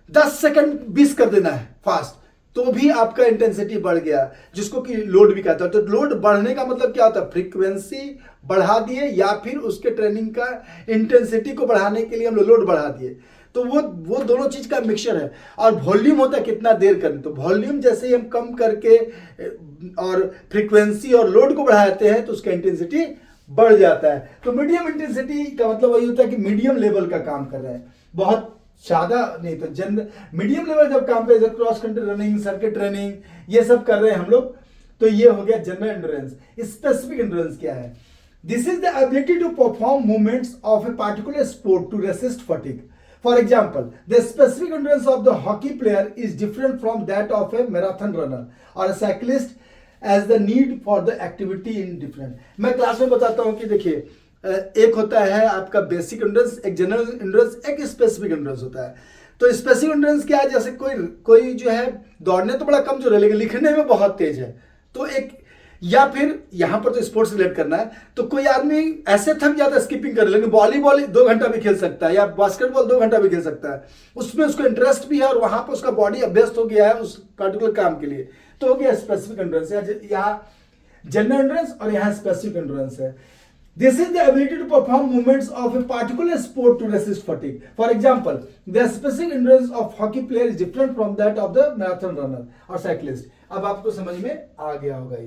10 सेकंड 20 कर देना है फास्ट, तो भी आपका इंटेंसिटी बढ़ गया, जिसको कि लोड भी कहता है। तो लोड बढ़ने का मतलब क्या होता है, फ्रीक्वेंसी बढ़ा दिए या फिर उसके ट्रेनिंग का इंटेंसिटी को बढ़ाने के लिए हम लोड बढ़ा दिए, तो वो दोनों चीज का मिक्सचर है। और वॉल्यूम होता है कितना देर करने, तो वॉल्यूम जैसे ही हम कम करके और फ्रीक्वेंसी और लोड को बढ़ाते हैं तो उसका इंटेंसिटी बढ़ जाता है। तो मीडियम इंटेंसिटी का मतलब वही होता है कि मीडियम लेवल का काम कर रहे हैं, बहुत ज्यादा नहीं। तो मीडियम लेवल जब काम पे cross country running, circuit running ये सब कर रहे हैं हम लोग, तो ये हो गया जनरल एंडोरेंस। स्पेसिफिक एंडोरेंस क्या है, this is the ability to perform movements of a particular sport to resist fatigue. For example, the specific endurance of the hockey player is different from that of a marathon runner or a cyclist as the need for the activity in different. मैं class में बताता हूँ कि देखिए एक होता है आपका बेसिक एंडोरेंस, एक जनरल एंडोरेंस, एक स्पेसिफिक एंडोरेंस होता है। तो स्पेसिफिक एंडोरेंस क्या है, जैसे कोई जो है दौड़ने तो बड़ा कमजोर है लेकिन लिखने में बहुत तेज है, तो एक, या फिर यहां पर तो स्पोर्ट्स रिलेट करना है, तो कोई आदमी ऐसे थक जाता है स्किपिंग कर, लेकिन वॉलीबॉल 2 घंटा भी खेल सकता है या बास्केटबॉल 2 घंटा भी खेल सकता है, उसमें उसको इंटरेस्ट भी है और वहां पर उसका बॉडी अभ्यस्त हो गया है उस पर्टिकुलर काम के लिए, तो हो गया स्पेसिफिक एंडोरेंस। यहाँ जनरल एंडोरेंस और यहाँ स्पेसिफिक एंडोरेंस है। This is the ability to perform movements of a particular sport to resist fatigue. For example, the specific endurance of hockey player is different from that of the marathon runner or cyclist. अब आपको समझ में आ गया होगा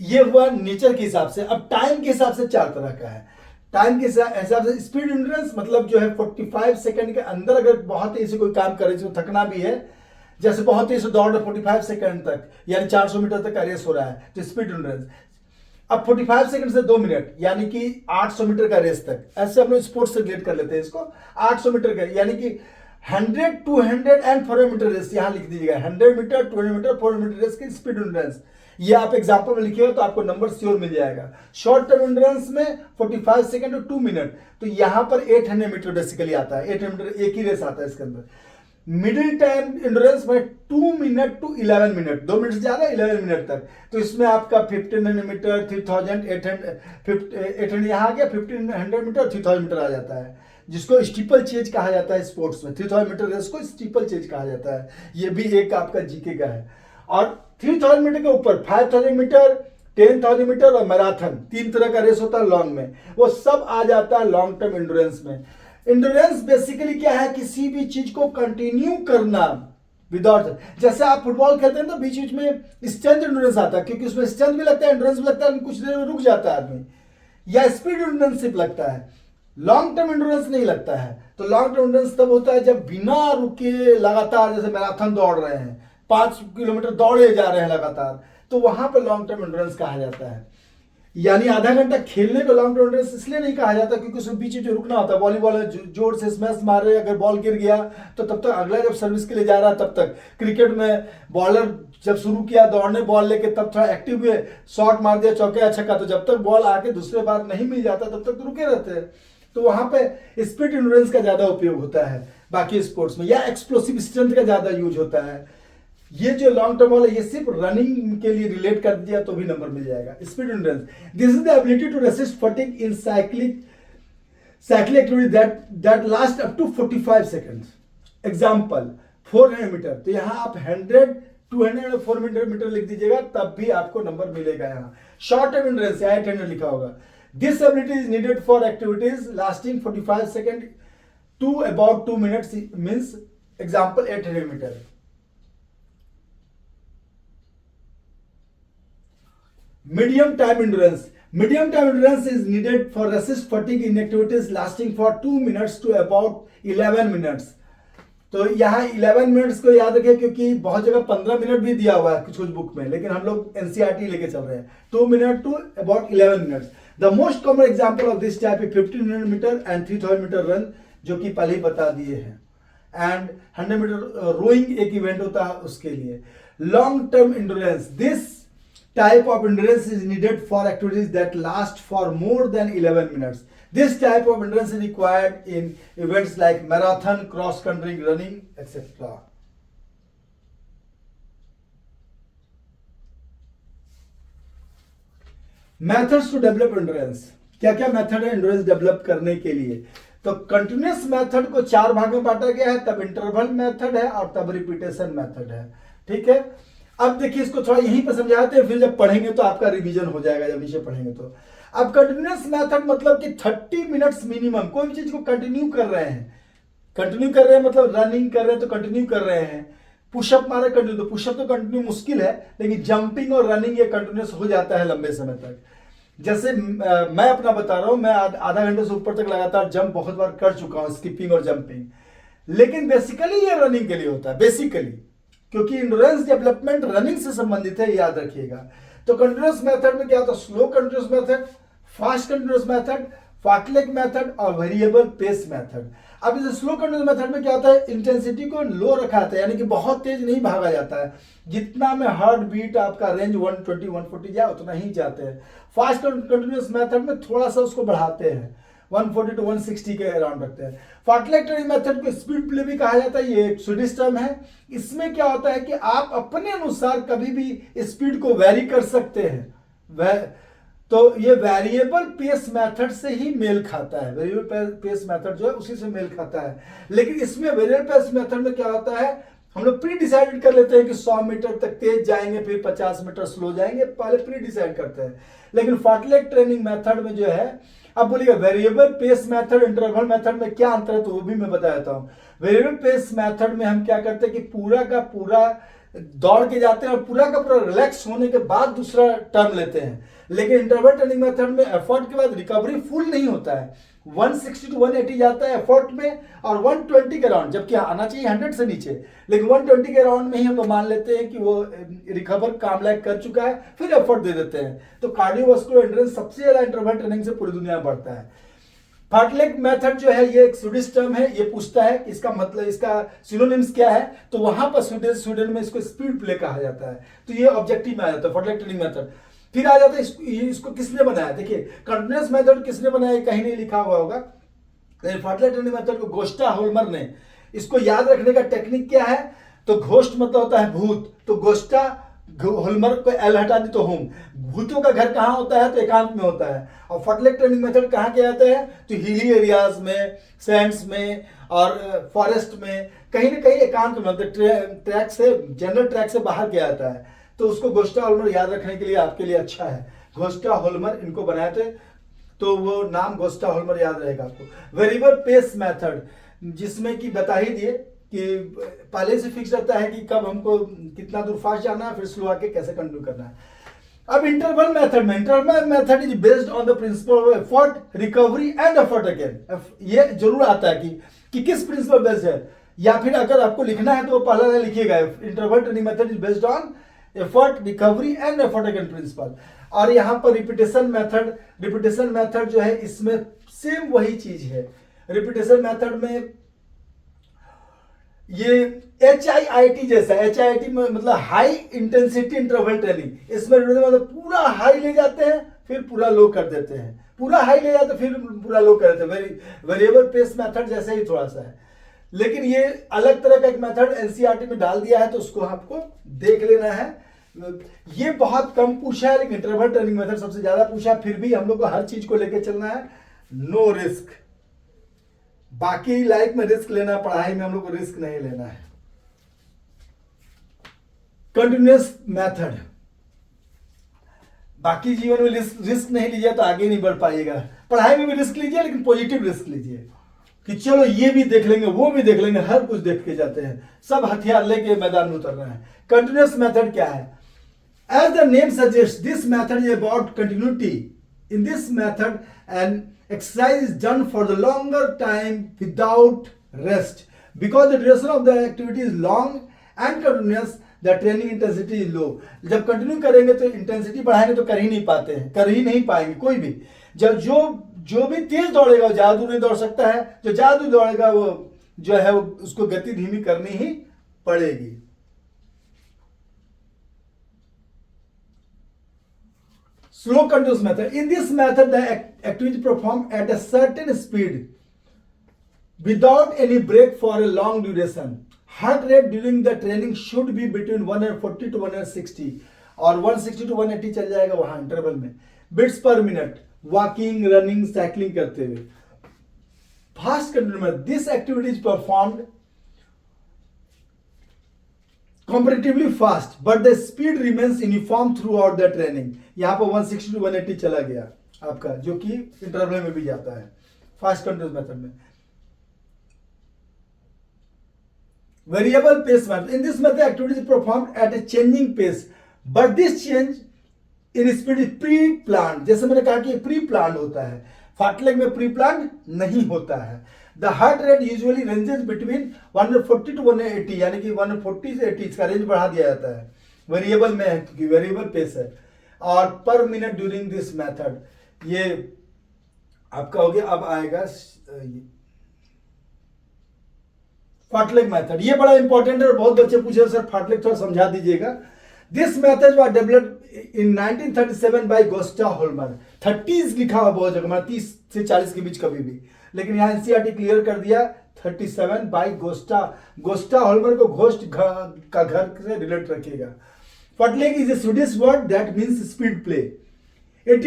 ये हुआ nature के हिसाब से। अब टाइम के हिसाब से 4 तरह का है। टाइम के हिसाब से स्पीड एंडोरेंस मतलब जो है 45 सेकंड के अंदर अगर बहुत तेजी से कोई काम करे जिसको थकना भी है, जैसे बहुत तेजी से दौड़ रहे 45 सेकंड तक यानी 400 मीटर तक का रेस हो रहा है, तो स्पीड एंडोरेंस। अब 45 सेकंड से 2 मिनट यानी कि 800 मीटर का रेस तक, ऐसे हम लोग स्पोर्ट्स से रिलेट कर लेते हैं इसको। 800 मीटर का यानी कि 100, 200 एंड 400 मीटर रेस यहां लिख दीजिएगा। 100 मीटर, 200 मीटर, 400 मीटर रेस की स्पीड एंडोरेंस, ये आप एग्जांपल में लिखिएगा तो आपको नंबर श्योर मिल जाएगा। शॉर्ट टर्म एंडोरेंस में 45 सेकंड और 2 मिनट, तो यहां पर 800 मीटर बेसिकली आता है। 800 मीटर एक ही रेस आता है इसके अंदर। मिडिल टाइम एंडोरेंस में 2 मिनट टू 11 मिनट, 2 मिनट से ज्यादा 11 मिनट तक, तो इसमें आपका 1500 मीटर, 3800 यहाँ आ गया, 1500 मीटर, 3000 मीटर आ जाता है, जिसको स्टीपल चेज कहा जाता है स्पोर्ट्स में। 3000 मीटर रेस को स्टीपल चेज कहा जाता है, ये भी एक आपका जीके का है। और 3000 मीटर के ऊपर 5000 मीटर, 10,000 मीटर और मैराथन, 3 तरह का रेस होता है लॉन्ग में, वो सब आ जाता है लॉन्ग टर्म इंड्योरेंस में। इंड्योरेंस बेसिकली क्या है, किसी भी चीज को कंटिन्यू करना विदाउट, जैसे आप फुटबॉल खेलते हैं तो बीच बीच में स्ट्रेंथ इंड्योरेंस आता है, क्योंकि उसमें स्ट्रेंथ भी लगता है, इंड्योरेंस भी लगता है, कुछ देर में रुक जाता है आदमी, या स्पीड इंड्योरेंस लगता है, लॉन्ग टर्म इंड्योरेंस नहीं लगता है। तो लॉन्ग टर्म इंड्योरेंस तब होता है जब बिना रुके लगातार, जैसे मैराथन दौड़ रहे हैं, 5 किलोमीटर दौड़े जा रहे हैं लगातार, तो वहां पर लॉन्ग टर्म इंड्योरेंस कहा जाता है। यानी आधा घंटा खेलने को लॉन्ग टर्म इंड्योरेंस इसलिए नहीं कहा जाता क्योंकि उसमें बीच में रुकना होता है। वॉलीबॉल में जोर से स्मैश मार रहे हैं, अगर बॉल गिर गया तो तब तक अगला जब सर्विस के लिए जा रहा है तब तक। क्रिकेट में बॉलर जब शुरू किया दौड़ने बॉल लेके तब थोड़ा एक्टिव हुए, शॉट मार दिया चौके छक्का, तो जब तक बॉल आके दूसरे बार नहीं मिल जाता तब तक रुके रहते हैं। तो वहां पे स्पीड इंड्योरेंस का ज्यादा उपयोग होता है बाकी स्पोर्ट्स में, या एक्सप्लोसिव स्ट्रेंथ का ज्यादा यूज होता है। ये जो लॉन्ग टर्म वाला ये सिर्फ रनिंग के लिए रिलेट कर दिया तो भी नंबर मिल जाएगा। Speed endurance, this is the ability to resist fatigue in cyclic activity that last up to 45 seconds. Example 400 meter, तो यहां आप 100, 200 और 400 मीटर लिख दीजिएगा तब भी आपको नंबर मिलेगा। यहाँ शॉर्ट टर्म एंड्योरेंस 800 लिखा होगा। This ability is needed for activities lasting 45 second to about 2 minutes, means example 800 meter. Medium time endurance. Medium time endurance is needed for resist fatigue in activities lasting for 2 minutes to about 11 minutes. तो यहाँ 11 minutes को याद रखें क्योंकि बहुत जगह 15 minute भी दिया हुआ है कुछ कुछ बुक में, लेकिन हम लोग एनसीईआरटी लेके चल रहे हैं। 2 minute to about 11 minutes. The most common example of this type 1500 meter and 3000 meter run, जो कि पहले ही बता दिए हैं, एंड 100 मीटर रोइंग एक इवेंट होता है उसके लिए। Long term endurance, this type of endurance is needed for activities that last for more than 11 minutes. This type of endurance is required in events like marathon, cross country running, etc. Methods to develop endurance. क्या क्या method है endurance develop करने के लिए? तो continuous method को 4 भाग में बांटा गया है, तब इंटरवल मेथड है और तब रिपीटेशन मेथड है। ठीक है, अब देखिए इसको थोड़ा यहीं पर समझाते हैं, फिर जब पढ़ेंगे तो आपका रिवीजन हो जाएगा जब नीचे पढ़ेंगे तो। अब कंटिन्यूअस मेथड मतलब कि 30 मिनट्स मिनिमम कोई भी चीज को कंटिन्यू कर रहे हैं। कंटिन्यू कर रहे हैं मतलब रनिंग कर रहे हैं तो कंटिन्यू कर रहे हैं, पुशअप मारे कंटिन्यू, तो पुशअप तो कंटिन्यू मुश्किल है, लेकिन जंपिंग और रनिंग ये कंटिन्यूअस हो जाता है लंबे समय तक। जैसे मैं अपना बता रहा हूं, मैं आधा घंटे से ऊपर तक लगातार जंप बहुत बार कर चुका हूं, स्किपिंग और जंपिंग, लेकिन बेसिकली ये रनिंग के लिए होता है बेसिकली, क्योंकि इंड्योरेंस डेवलपमेंट रनिंग से संबंधित है, याद रखिएगा। तो कंटिन्यूअस मेथड में क्या होता है? Slow continuous method, fast continuous method, fartlek method और वेरिएबल पेस मेथड। अब इस स्लो कंटिन्यूअस मेथड में क्या होता है? इंटेंसिटी को लो रखा जाता है, यानी कि बहुत तेज नहीं भागा जाता है, जितना में हार्ट बीट आपका रेंज 120 140 जाए उतना ही जाते हैं। फास्ट कंटिन्यूअस मेथड में थोड़ा सा उसको बढ़ाते हैं, 140 to 160 के अराउंड रखते हैं। फार्टलेग ट्रेनिंग मेथड को स्पीड प्ले भी कहा जाता है, ये एक स्वीडिश टर्म है। इसमें क्या होता है कि आप अपने अनुसार कभी भी स्पीड को वेरी कर सकते हैं, तो ये वेरिएबल पेस मेथड से ही मेल खाता है। वेरिएबल पेस मेथड जो है उसी से मेल खाता है, लेकिन इसमें वेरिएबल पेस मेथड में क्या होता है, हम लोग प्री डिसाइडेड कर लेते हैं कि 100 मीटर तक तेज जाएंगे, फिर 50 मीटर स्लो जाएंगे, पहले प्री डिसाइड करते हैं। लेकिन फार्टलेग ट्रेनिंग मेथड में जो है, अब बोलिएगा variable pace method interval method में क्या अंतर है, तो वो भी मैं बता देता हूं। वेरिएबल पेस मेथड में हम क्या करते हैं कि पूरा का पूरा दौड़ के जाते हैं और पूरा का पूरा रिलैक्स होने के बाद दूसरा टर्न लेते हैं, लेकिन इंटरवल ट्रेनिंग मेथड में एफर्ट के बाद रिकवरी फुल नहीं होता है, 160 to 180 जाता है एफर्ट में, और 120 के राउंड, जबकि आना चाहिए 100 से नीचे, लेकिन 120 के राउंड में ही हम लोग मान लेते हैं कि वो रिकवर काम लायक कर चुका है, फिर एफर्ट दे देते हैं। तो कार्डियोवास्कुलर एंड्योरेंस सबसे ज्यादा इंटरवल ट्रेनिंग से पूरी दुनिया में बढ़ता है। फार्टलेग मेथड जो है ये एक स्वीडिश टर्म है, ये पूछता है कि इसका मतलब, इसका सिनोनिम्स क्या है, तो वहां पर स्वीडन में इसको स्पीड प्ले कहा जाता है, तो ये ऑब्जेक्टिव में आ जाता है फार्टलेग ट्रेनिंग मेथड। फिर आ जाता है इसको किसने बनाया, देखिए कंटिन्यूअस मेथड किसने बनाया कहीं नहीं लिखा हुआ होगा, फार्टलेग ट्रेनिंग मेथड को गोस्टा होल्मर ने। इसको याद रखने का टेक्निक क्या है, तो घोस्ट मतलब होता है भूत, तो गोस्टा होल्मर को एल हटा दी तो होम, भूतों का घर कहाँ होता है, तो एकांत में होता है। और फार्टलेग ट्रेनिंग मेथड कहाँ किया जाता है, तो हिली एरियाज में, सैंड्स में और फॉरेस्ट में, कहीं ना कहीं एकांत में, ट्रैक से, जनरल ट्रैक से बाहर किया जाता है। तो उसको गोस्टा होल्मर याद रखने के लिए आपके लिए अच्छा है। गोस्टा होल्मर इनको बनाए थे, तो वो नाम गोस्टा होल्मर याद रहेगा आपको। वेरिएबल पेस मेथड, जिसमें कि बता ही दिए कि पहले से फिक्स रहता है कि कब हमको कितना दूर फास्ट जाना है, फिर स्लो आके कैसे कंटिन्यू करना है। अब इंटरवल मेथड में, interval method is based on the principle of effort, recovery and effort again. ये जरूर आता है कि किस प्रिंसिपल बेस्ड है, या फिर अगर आपको लिखना है तो वो पहला लिखिएगा, interval training method is based on effort, recovery and effort again principle. और यहाँ पर रिपीटेशन मेथड, रिपीटेशन मेथड जो है इसमें सेम वही चीज है। रिपीटेशन मेथड में ये HIIT जैसा, HIIT में मतलब हाई इंटेंसिटी इंटरवल ट्रेनिंग, इसमें मतलब पूरा हाई ले जाते हैं फिर पूरा लो कर देते हैं, पूरा हाई ले जाते हैं फिर पूरा लो कर देते हैं। वेरिएबल पेस मेथड जैसे ही थोड़ा सा है, लेकिन ये अलग तरह का एक मेथड NCERT में डाल दिया है, तो उसको आपको देख लेना है। ये बहुत कम पूछा है, लेकिन इंटरवल ट्रेनिंग मेथड सबसे ज्यादा पूछा है। फिर भी हम लोग को हर चीज को लेकर चलना है, नो रिस्क। बाकी लाइफ में रिस्क लेना, पढ़ाई में हम लोग को रिस्क नहीं लेना है। कंटिन्यूअस मेथड, बाकी जीवन में रिस्क नहीं लीजिए तो आगे नहीं बढ़ पाइएगा। पढ़ाई में भी रिस्क लीजिए, लेकिन पॉजिटिव रिस्क लीजिए कि चलो ये भी देख लेंगे, वो भी देख लेंगे, हर कुछ देख के जाते हैं, सब हथियार लेके मैदान में उतरना है। कंटिन्यूअस मेथड क्या है? As the name suggests, this method is about continuity. In this method, an exercise is done for the longer time without rest. Because the duration of the activity is long and continuous, the training intensity is low. जब continue करेंगे तो intensity बढ़ाएंगे तो कर ही नहीं पाते हैं, कर ही नहीं पाएंगे कोई भी। जब जो भी तेज दौड़ेगा वो ज्यादा दूर नहीं दौड़ सकता है, जो ज्यादा दूर दौड़ेगा वो जो है वो उसको गति धीमी करनी ही पड़ेगी। Slow continuous method. In this method, the activity is performed at a certain speed without any break for a long duration. Heart rate during the training should be between 140 to 160 और 160 to 180 चल जाएगा वहां interval में। Beats per minute, walking, running, cycling करते हुए। Fast continuous method, this activity is performed comparatively fast but the speed remains uniform throughout the training। यहां पर 160 to 180 चला गया आपका, जो कि इंटरवल में भी जाता है फास्ट कंटिन्यूस मेथड में। Variable pace method, in this method activity is performed at a changing pace but this change in speed is pre plan. जैसे मैंने कहा कि प्री प्लान होता है, फाटलेग में प्री प्लान नहीं होता है। The heart rate usually ranges between 140 to 180, यानी कि 140 से 80 इसका रेंज बढ़ा दिया जाता है। वेरिएबल में है क्योंकि वेरिएबल पेस है। और पर मिनट ड्यूरिंग दिस मेथड, ये आपका हो गया। अब आएगा फाटलेग मेथड, ये बड़ा इंपॉर्टेंट है और बहुत बच्चे पूछे सर फाटलेग थोड़ा समझा दीजिएगा। This method was developed in 1937 by Gosta Holmer. 30s लिखा हुआ बहुत जगह, 30 से 40 के बीच कभी भी, लेकिन यहाँ NCERT क्लियर कर दिया 37 बाय गोस्टा होल्मर को घोस्ट का घर से रिलेट रखिएगा। Fartlek is a Swedish word that means speed play. It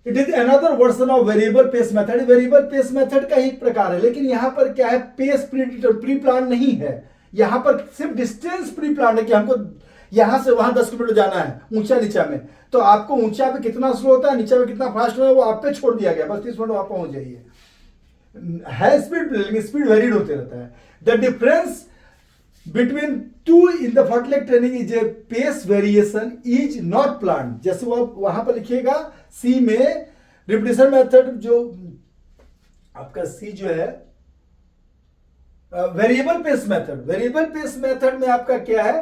is another version of variable pace method. Variable pace method का ही प्रकार है, लेकिन यहाँ पर क्या है, पेस प्री प्लान नहीं है। यहाँ पर सिर्फ डिस्टेंस प्री प्लान है कि हमको यहां से वहां 10 किलोमीटर जाना है ऊंचा नीचा में, तो आपको ऊंचा पे कितना स्लो होता है, नीचा में कितना फास्ट होता है, वो आप पे छोड़ दिया गया। बस 30 मिनट आप पहुंच जाइए। है स्पीड, लेकिन स्पीड वेरिड होते रहता है। The difference between two in the fartlek training is a pace variation is not plan. जैसे वो वहां पर लिखिएगा सी में, रिपीटेशन मेथड जो आपका सी जो है variable pace method. Variable pace method में आपका क्या है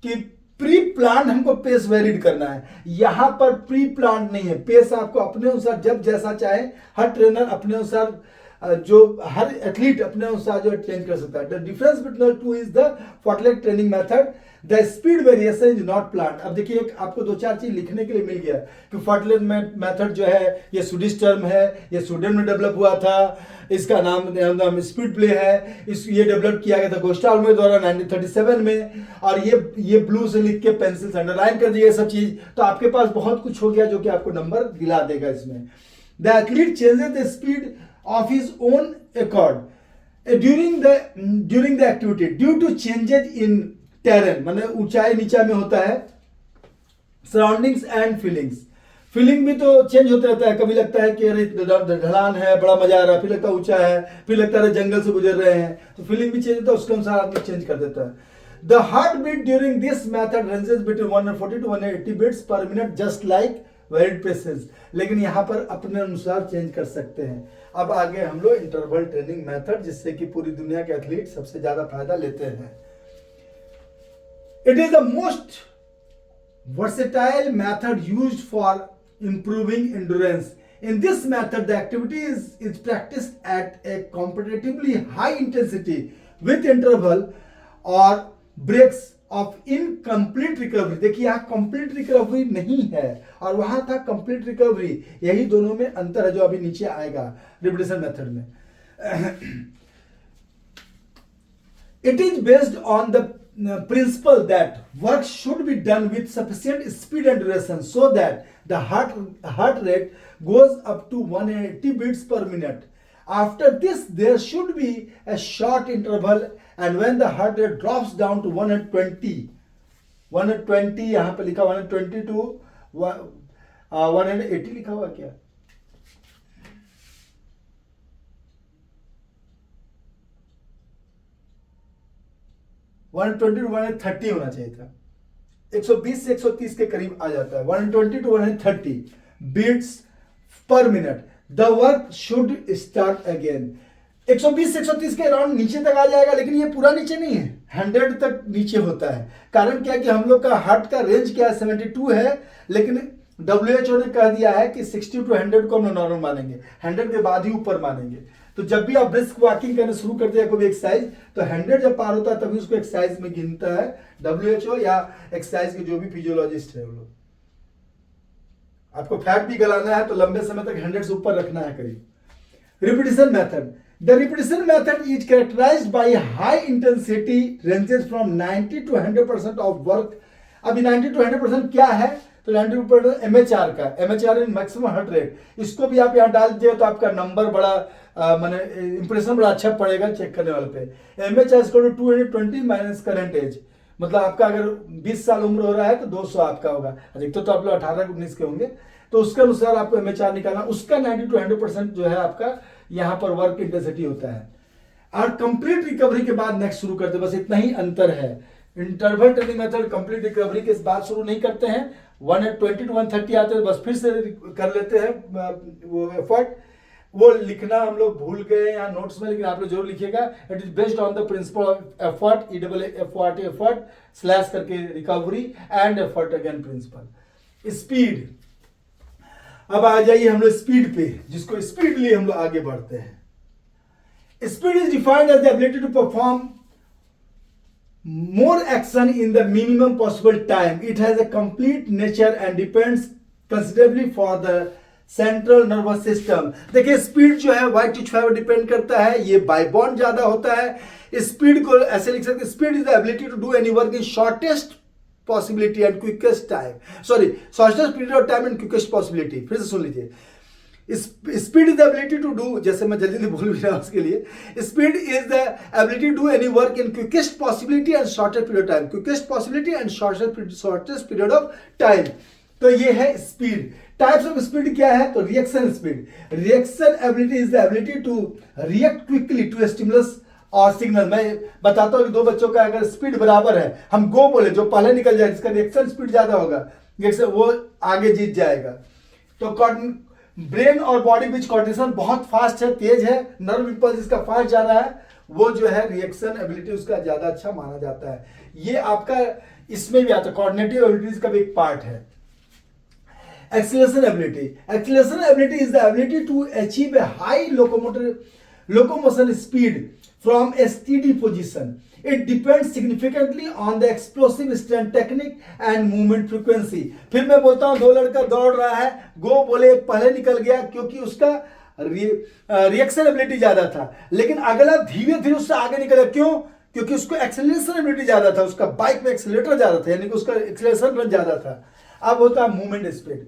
कि प्री प्लान हमको पेस वेरिड करना है। यहां पर प्री प्लान नहीं है, पेस आपको अपने अनुसार जब जैसा चाहे, हर ट्रेनर अपने अनुसार, जो हर एथलीट अपने अनुसार जो चेंज कर सकता है। The difference between two is the fartlek training method, the speed variation is not plan. अब देखिए आपको 2-4 चीज लिखने के लिए मिल गया कि फाटलेग मेथड जो है ये स्वीडिश टर्म है, ये स्वीडन में डेवलप हुआ था, इसका नाम स्पीड प्ले है। ये डेवलप किया गया था गोस्टा होल्मर द्वारा 1937 में। और ये ब्लू से लिख के पेंसिल से अंडरलाइन कर दिए सब चीज, तो आपके पास बहुत कुछ हो गया जो कि आपको नंबर दिला देगा इसमें। The athlete changes the speed of his own accord during the activity due to changes in terrain, माने ऊंचाई नीचा में होता है, सराउंडिंग्स एंड फीलिंग्स, फीलिंग भी तो चेंज होते रहता है, कभी लगता है कि अरे ढलान है बड़ा मजा आ रहा है, फिर लगता है ऊंचा है, फिर लगता है जंगल से गुजर रहे हैं, तो फीलिंग भी चेंज होता है, उसके अनुसार आदमी चेंज कर देता है। The heart beat during this method ranges between 140 to 180 beats per minute just like varied paces, लेकिन यहाँ पर अपने अनुसार चेंज कर सकते हैं। अब आगे हम लोग इंटरवल ट्रेनिंग मेथड, जिससे कि पूरी दुनिया के एथलीट सबसे ज्यादा फायदा लेते हैं। It is the most versatile method used for improving endurance. In this method, the activity is practiced at a comparatively high intensity with interval or breaks of incomplete recovery. देखिए यहाँ complete recovery नहीं है और वहां था complete recovery, यही दोनों में अंतर है जो अभी नीचे आएगा repetition method में। It is based on the principle that work should be done with sufficient speed and duration so that the heart rate goes up to 180 beats per minute. After this, there should be a short interval, and when the heart rate drops down to 120 यहाँ पे लिखा 120 to 180 लिखा हुआ क्या? 120 to 130 होना चाहिए था, 120 से 130 के करीब आ जाता है, 120 to 130 beats per minute. The work should start again. 120 से 130 के अराउंड नीचे तक आ जाएगा, लेकिन ये पूरा नीचे नहीं है, 100 तक नीचे होता है। कारण क्या कि हम लोग का हार्ट का रेंज क्या है, 72 है, लेकिन WHO ने कह दिया है कि 60 to 100 को हम नॉर्मल मानेंगे, 100 के बाद ही ऊपर मानेंगे। तो जब भी आप ब्रिस्क वॉकिंग करना शुरू करते हैं कोई एक्सरसाइज, तो 100 जब पार होता है तभी उसको एक्सरसाइज में गिनता है WHO या एक्सरसाइज के जो भी फिजियोलॉजिस्ट है वो लोग। आपको फैट भी गलाना है तो लंबे समय तक 100 से ऊपर रखना है करीब। Repetition method, the repetition method is characterized by high intensity ranges from 90 to 100% of work. अभी 90 to 100% क्या है, तो 90% MHR का, MHR in maximum heart rate, इसको भी आप यहाँ डाल दिए तो आपका नंबर बड़ा माने इंप्रेशन बड़ा अच्छा पड़ेगा चेक करने वाले पे। MHR इसको 220 माइनस करंट एज, मतलब आपका अगर 20 साल उम्र हो रहा है तो 200 आपका होगा, अधिकतर तो आप लोग 18-19 के होंगे, तो उसके अनुसार आपको MHR निकालना, उसका 90 to 100% जो है आपका यहाँ पर वर्क इंटेंसिटी होता है। और कंप्लीट रिकवरी के बाद नेक्स्ट शुरू करते, बस इतना ही अंतर है। Interval training method complete recovery के बाद शुरू नहीं करते हैं, 120 to 130 आते हैं, बस फिर से कर लेते हैं वो एफर्ट। वो लिखना हम लोग भूल गए यहाँ नोट्स में, लेकिन आप लोग जरूर लिखिएगा। It is based on the principle of effort, EFFORT effort slash करके recovery and effort again principle. Speed, अब आ जाइए हम लोग स्पीड पे, जिसको स्पीड लिए हम लोग आगे बढ़ते हैं। Speed is defined as the ability to perform more action in the minimum possible time. It has a complete nature and depends considerably for the central nervous system. देखिए स्पीड जो है वाइट टिच फाइबर डिपेंड करता है, ये bye bond ज्यादा होता है। Speed को ऐसे लिख सकते हैं, speed is the ability to do any work in shortest possibility and quickest time, shortest period of time and quickest possibility. फिर से सुन लीजिए, speed is the ability to do, जैसे मैं जल्दी बोल भी रहा हूं उसके लिए, speed is the ability to do any work in quickest possibility and shortest period time, quickest possibility and shortest period of time. तो ये है स्पीड। टाइप्स ऑफ स्पीड क्या है, तो reaction speed, reaction ability is the ability to react quickly to stimulus और signal. मैं बताता हूं कि दो बच्चों का अगर स्पीड बराबर है, हम गो बोले, जो पहले निकल जाए जिसका रिएक्शन स्पीड ज्यादा होगा वो आगे जीत जाएगा। तो ब्रेन और बॉडी बीच कोऑर्डिनेशन बहुत फास्ट है, तेज है, नर्व इंपल्स इसका फास्ट जा रहा है, वो जो है रिएक्शन एबिलिटी उसका ज्यादा अच्छा माना जाता है। ये आपका इसमें भी आता है, कोऑर्डिनेटिव एबिलिटीज का भी एक पार्ट है। Acceleration ability, acceleration ability is the ability to achieve a high locomotion speed from a steady position. It depends significantly on the explosive strength technique and movement frequency. फिर मैं बोलता हूं, दो लड़का दौड़ रहा है, गो बोले पहले निकल गया क्योंकि उसका रिएक्शन एबिलिटी ज्यादा था, लेकिन अगला धीरे धीरे उससे आगे निकला, क्यों? क्योंकि उसको एक्सेलरेशन एबिलिटी ज्यादा था, उसका बाइक में एक्सेलेटर ज्यादा था, यानी कि उसका एक्सेलरेशन रन ज्यादा था। अब होता है मूवमेंट स्पीड।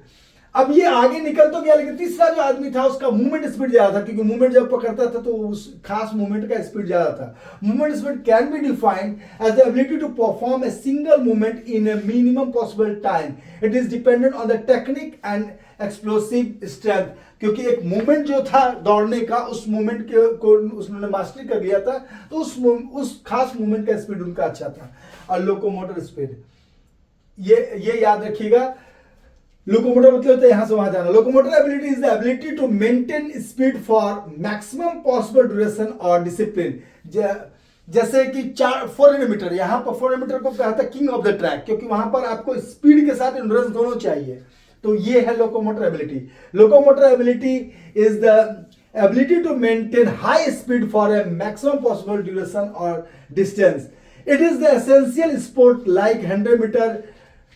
अब ये आगे निकल तो गया, लेकिन तीसरा जो आदमी था उसका मूवमेंट स्पीड ज्यादा था, क्योंकि मूवमेंट जब पकड़ता था तो उस खास मूवमेंट का स्पीड ज्यादा था। Movement speed can be defined as the ability to perform a single movement in a minimum possible time. It is dependent on the technique and explosive strength. क्योंकि एक मूवमेंट जो था दौड़ने का, उस मूवमेंट को उसने मास्टरी कर लिया था, तो उस खास मूवमेंट का स्पीड उनका अच्छा था। और लोकोमोटर स्पीड, ये याद रखिएगा, लोकोमोटर मतलब होता है यहां से वहां जाना। Locomotor ability is the ability to maintain speed for maximum possible duration और डिसिप्लिन। जैसे कि 400 मीटर, यहां पर 400 मीटर को कहा था किंग ऑफ द ट्रैक, क्योंकि वहां पर आपको स्पीड के साथ एंड्योरेंस दोनों चाहिए। तो ये है locomotor ability. Locomotor ability is the ability to maintain high speed for a maximum possible duration और distance. It is the essential sport like 100 metre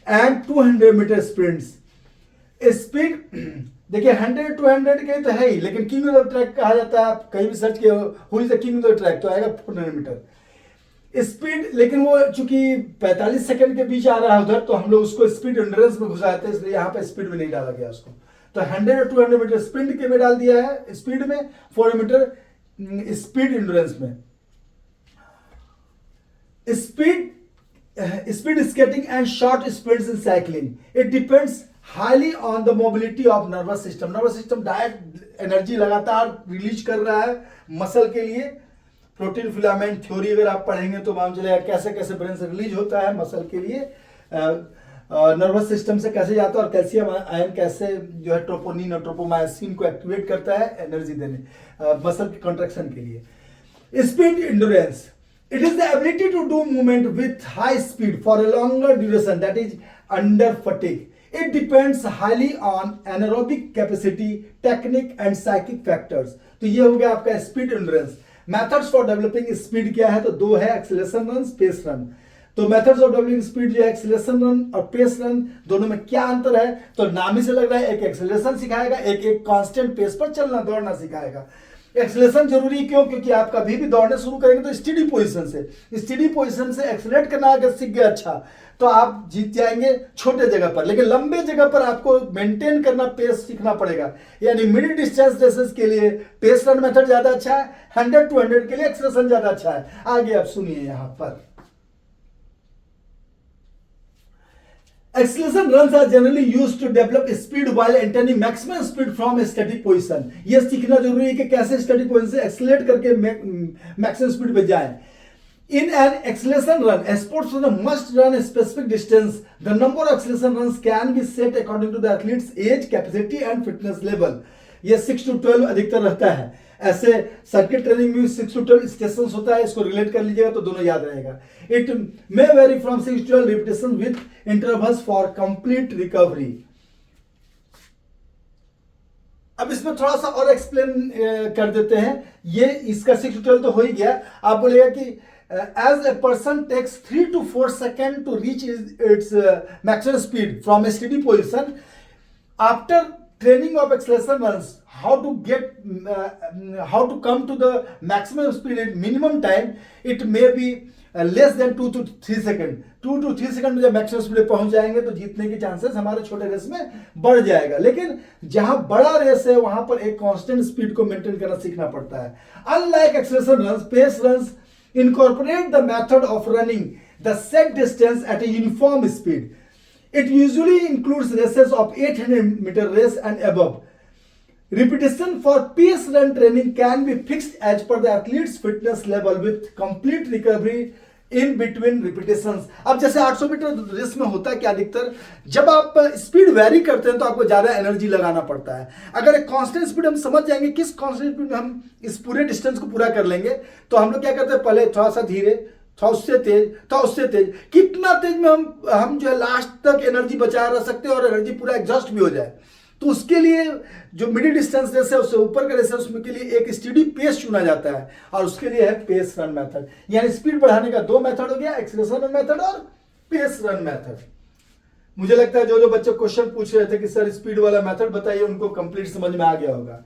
and 200 metre sprints. Speed देखिए 100 200 के तो है ही, लेकिन किंग ऑफ द ट्रैक कहा जाता है। आप कहीं भी सर्च किए who is the king of the track तो आएगा 400 मीटर स्पीड। लेकिन वो चूंकि 45 सेकंड के बीच आ रहा है उधर, तो हम लोग उसको स्पीड एंड्योरेंस में घुसाते हैं, इसलिए यहाँ पे स्पीड में नहीं डाला गया उसको। तो 100 और 200 मीटर स्प्रिंट के में डाल दिया है स्पीड में, 400 मीटर स्पीड एंड्योरेंस में। Speed skating and short sprints in cycling, it depends highly on the mobility of nervous system. Nervous system direct energy लगातार रिलीज कर रहा है मसल के लिए। प्रोटीन फिलामेंट थ्योरी अगर आप पढ़ेंगे तो मालूम चलेगा कैसे कैसे ब्रेन से रिलीज होता है मसल के लिए, नर्वस सिस्टम से कैसे जाता है, और कैल्शियम आयन कैसे जो है ट्रोपोनिन और ट्रोपोमायोसिन को एक्टिवेट करता है एनर्जी देने मसल के कॉन्ट्रैक्शन के लिए। Speed endurance, it is the ability to do movement with high speed for a longer duration, that is under fatigue. It depends highly on anaerobic capacity, technique and psychic factors. तो ये हो गया आपका speed endurance. Methods for developing speed क्या है, तो दो है, एक्सेलरेशन रन, पेस रन। तो मेथड्स ऑफ डेवलपिंग स्पीड जो है एक्सेलरेशन रन और पेस रन, दोनों में क्या अंतर है, तो नाम ही से लग रहा है एक एक्सेलरेशन सिखाएगा, एक कांस्टेंट पेस पर चलना दौड़ना सिखाएगा। एक्सेलरेशन जरूरी क्यों, क्योंकि आप कभी भी दौड़ने शुरू करेंगे तो स्टेडी पोजीशन से एक्सेलरेट करना अगर सीख गए अच्छा, तो आप जीत जाएंगे छोटे जगह पर। लेकिन लंबे जगह पर आपको मेंटेन करना पेस सीखना पड़ेगा। यानी मिडिल डिस्टेंस रेसेस के लिए पेस रन मेथड ज्यादा अच्छा है, 100 200 के लिए एक्सेलरेशन ज्यादा अच्छा है। आगे आप सुनिए यहां पर, acceleration runs are generally used to develop speed while attaining maximum speed from a static position. ये सीखना जरूरी है कि कैसे static position से accelerate करके maximum speed पे जाएं। In an acceleration run, a sportsman must run a specific distance. The number of acceleration runs can be set according to the athlete's age, capacity and fitness level. ये 6 to 12 अधिकतर रहता है। ऐसे circuit training में 6 to 12 stations होता है, इसको relate कर लीजिएगा तो दोनों याद रहेगा। It may very from 6 to 12 repetition with intervals for complete recovery. अब इसमें थोड़ा सा और एक्सप्लेन कर देते हैं। ये इसका 6 to 12 तो हो ही गया। आप बोलेगा कि as a person takes 3 to 4 seconds to reach its maximum speed from a steady position, after training of acceleration runs, how to come to the maximum speed in minimum time, it may be less than 2 to 3 seconds. 2 to 3 second में जब maximum speed पहुंच जाएंगे तो जीतने के chances हमारे छोटे race में बढ़ जाएगा। लेकिन जहां बड़ा रेस है वहां पर एक कांस्टेंट स्पीड को मेंटेन करना सीखना पड़ता है। Unlike acceleration runs, pace runs incorporate the method of running the set distance at a uniform speed. It usually includes races of 800 meter race and above. Repetition for pace run training can be fixed as per the athlete's fitness level with complete recovery in between repetitions. अब जैसे 800 metre race में होता है क्या अधिकतर, जब आप speed very करते हैं तो आपको ज्यादा एनर्जी लगाना पड़ता है। अगर एक कांस्टेंट स्पीड हम समझ जाएंगे किस कांस्टेंट स्पीड में हम इस पूरे डिस्टेंस को पूरा कर लेंगे, तो हम लोग क्या करते हैं, पहले थोड़ा सा धीरे, थोड़ा उससे तेज, थोड़ा उससे तेज, कितना तेज में हम जो है लास्ट तक एनर्जी बचाए रह सकते हैं और एनर्जी पूरा एग्जॉस्ट भी हो जाए। तो उसके लिए जो मिडिल डिस्टेंस रेस है उससे ऊपर का रेस है उसमें के लिए एक स्टेडी पेस चुना जाता है और उसके लिए है पेस रन मेथड। यानी स्पीड बढ़ाने का दो मेथड हो गया, एक्सेलरेशन रन मेथड और पेस रन मेथड। मुझे लगता है जो जो बच्चे क्वेश्चन पूछ रहे थे कि सर स्पीड वाला मेथड बताइए, उनको कंप्लीट समझ में आ गया होगा।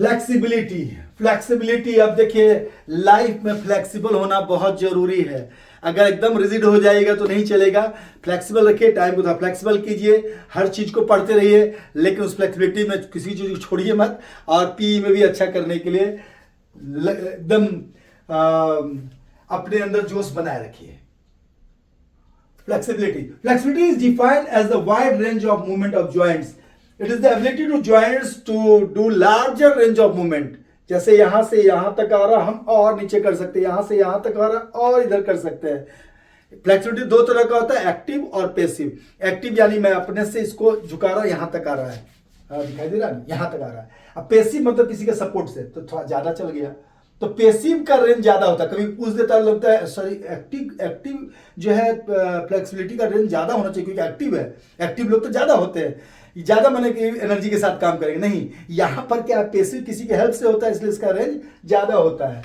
फ्लेक्सिबिलिटी, फ्लेक्सिबिलिटी, अब देखिए लाइफ में फ्लेक्सिबल होना बहुत जरूरी है। अगर एकदम रिजिड हो जाएगा तो नहीं चलेगा। फ्लेक्सिबल रखिए, टाइम को थोड़ा फ्लेक्सिबल कीजिए, हर चीज को पढ़ते रहिए, लेकिन उस फ्लेक्सिबिलिटी में किसी चीज को छोड़िए मत। और पीई में भी अच्छा करने के लिए एकदम अपने अंदर जोश बनाए रखिए। Flexibility is defined as the wide range of movement of joints. It is the ability to joints to do larger range of movement. जैसे यहां से यहां तक आ रहा, हम और नीचे कर सकते हैं, यहां से यहां तक आ रहा और इधर कर सकते हैं। फ्लेक्सिबिलिटी दो तरह का होता है, एक्टिव और पैसिव। एक्टिव यानी मैं अपने से इसको झुका रहा, यहां तक आ रहा है, दिखाई दे रहा है, यहां तक आ रहा है। अब पैसिव मतलब किसी के सपोर्ट से, तो थोड़ा ज्यादा चल गया, तो पैसिव का रेंज ज्यादा होता है। कभी पूछ देता है, लगता है सॉरी एक्टिव जो है फ्लेक्सिबिलिटी का रेंज ज्यादा होना चाहिए क्योंकि एक्टिव है। एक्टिव लोग तो ज्यादा होते हैं, ज्यादा माने कि एनर्जी के साथ काम करेंगे, नहीं, यहां पर क्या पैसिव किसी के हेल्प से होता है, इसलिए इसका रेंज ज्यादा होता है।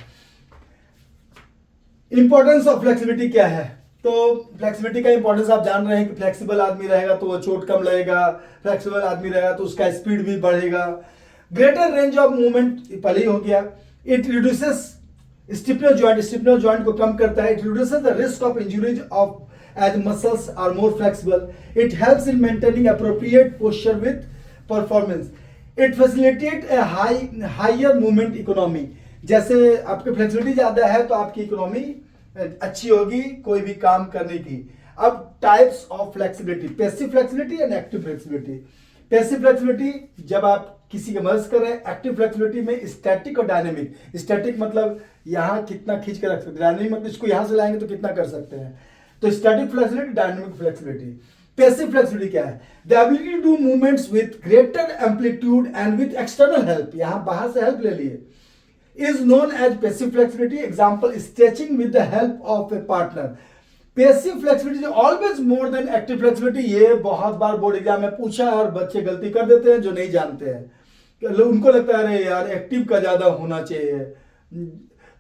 इंपॉर्टेंस ऑफ फ्लेक्सिबिलिटी क्या है? तो फ्लेक्सिबिलिटी का इंपॉर्टेंस आप जान रहे हैं कि फ्लेक्सिबल आदमी रहेगा तो वो चोट कम लगेगा, फ्लेक्सिबल आदमी रहेगा तो उसका स्पीड भी बढ़ेगा। ग्रेटर रेंज ऑफ मूवमेंट पहले ही हो गया। इट रिड्यूसेस स्टिफनेस जॉइंट को कम करता है। It reduces the risk of injuries of as muscles are more flexible. It helps in maintaining appropriate posture with performance. It facilitates a higher movement economy. जैसे आपकी flexibility ज्यादा है तो आपकी economy अच्छी होगी कोई भी काम करने की। अब types of flexibility, passive flexibility and active flexibility. Passive flexibility जब आप किसी की मदद कर रहे हैं। एक्टिव फ्लेक्सिबिलिटी में स्टैटिक और डायनेमिक। स्टैटिक मतलब यहां कितना खींच के रख सकते हैं, डायनेमिक मतलब इसको यहां से लाएंगे तो कितना कर सकते हैं। तो static flexibility, dynamic flexibility. Passive flexibility क्या है? The ability to do movements with greater amplitude and with external help, यहां बाहर से हेल्प ले लिए, is known as passive flexibility. Example stretching with the help of a partner. Passive flexibility always more than active flexibility. ये बहुत बार board exam में पूछा और बच्चे गलती कर देते हैं जो नहीं जानते हैं। उनको लगता है अरे यार एक्टिव का ज्यादा होना चाहिए,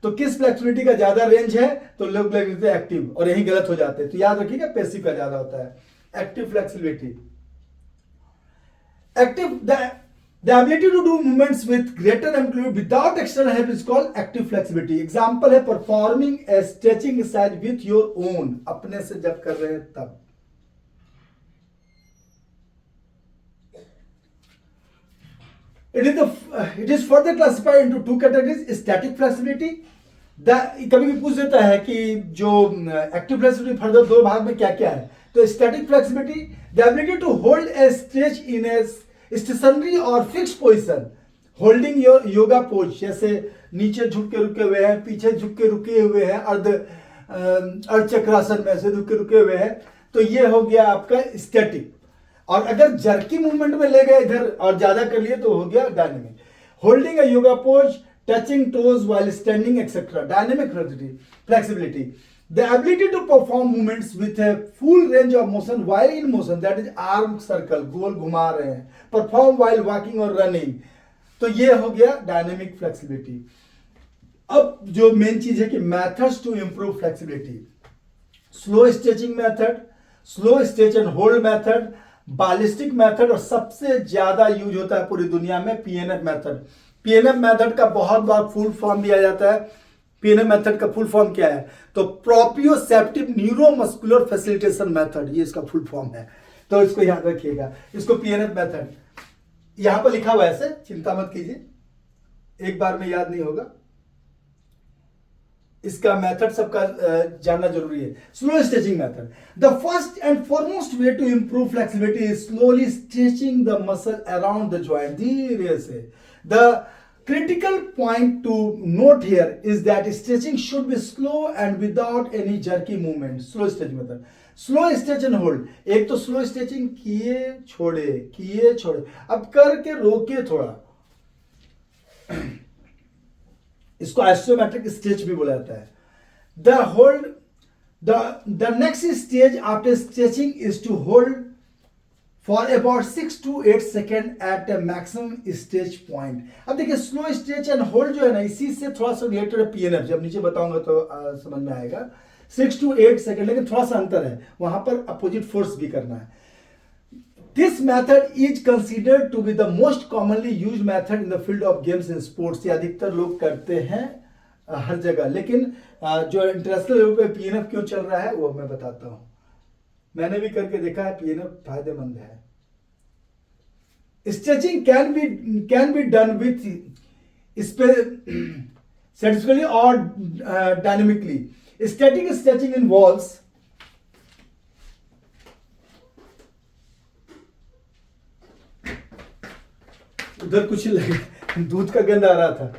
तो किस फ्लेक्सिबिलिटी का ज्यादा रेंज है, तो लोग लगते हैं एक्टिव, और यही गलत हो जाते हैं। तो याद रखिएगा पैसिव का ज्यादा होता है। Active flexibility, active the ability to do movements with greater amplitude without external help is called active flexibility. Example है performing a stretching exercise with your own, अपने से जब कर रहे हैं तब। It is further classified into two categories: static flexibility. कभी भी पूछ देता है कि जो एक्टिव फ्लेक्सिबिलिटी फर्दर दो भाग में क्या क्या है। तो static flexibility, the ability to hold a stretch in a stationary और fix position, holding your yoga pose, जैसे नीचे झुक के रुके हुए हैं, पीछे झुक के रुके हुए हैं, अर्ध चक्रासन में से झुक के रुके हुए हैं, तो ये हो गया आपका स्टैटिक। और अगर जर्की मूवमेंट में ले गए इधर और ज्यादा कर लिए तो हो गया dynamic. Holding a yoga pose, touching toes while standing etcetera, dynamic flexibility. The ability to perform movements with a full range of motion while in motion, that is arm circle, गोल घुमा रहे हैं, परफॉर्म व्हाइल वॉकिंग और running, तो ये हो गया dynamic flexibility. अब जो मेन चीज है कि methods to improve flexibility, slow stretching method, slow stretch and hold method, ballistic method, और सबसे ज्यादा यूज होता है पूरी दुनिया में पीएनएफ मेथड। पीएनएफ मेथड का बहुत बार फुल फॉर्म दिया जाता है। पीएनएफ मेथड का फुल फॉर्म क्या है? तो प्रोप्रियोसेप्टिव न्यूरोमस्कुलर फैसिलिटेशन मेथड, ये इसका फुल फॉर्म है, तो इसको याद रखिएगा। इसको पीएनएफ मेथड यहां पर लिखा हुआ है, ऐसे चिंता मत कीजिए, एक बार में याद नहीं होगा, इसका मेथड सबका जानना जरूरी है। Slow stretching method, the first and foremost way to improve flexibility is slowly stretching the muscle around the joint, धीरे से। The critical point to note here is that stretching should be slow and without any jerky movement. Slow stretching method, slow stretch and hold. एक तो slow stretching किए छोड़े, अब करके रोके थोड़ा, इसको आइसोमेट्रिक स्ट्रेच भी बोला जाता है। The hold, the next stage after stretching is to hold for about 6 to 8 second at a maximum stretch point. अब देखिए स्लो स्ट्रेच एंड होल्ड जो है ना, इसी से थोड़ा सा रिलेटेड है पीएनएफ, जब नीचे बताऊंगा तो समझ में आएगा। 6 to 8 सेकेंड, लेकिन थोड़ा सा अंतर है, वहां पर अपोजिट फोर्स भी करना है। This method is considered to be the most commonly used method in the field of games and sports. ये अधिकतर लोग करते हैं हर जगह, लेकिन जो इंटरनेशनल लेवल पे पीएनएफ क्यों चल रहा है वो मैं बताता हूँ। मैंने भी करके देखा है, पीएनएफ फायदेमंद है। Stretching can be done with statically or dynamically. Static stretching involves उधर कुछ दूध का गंध आ रहा था।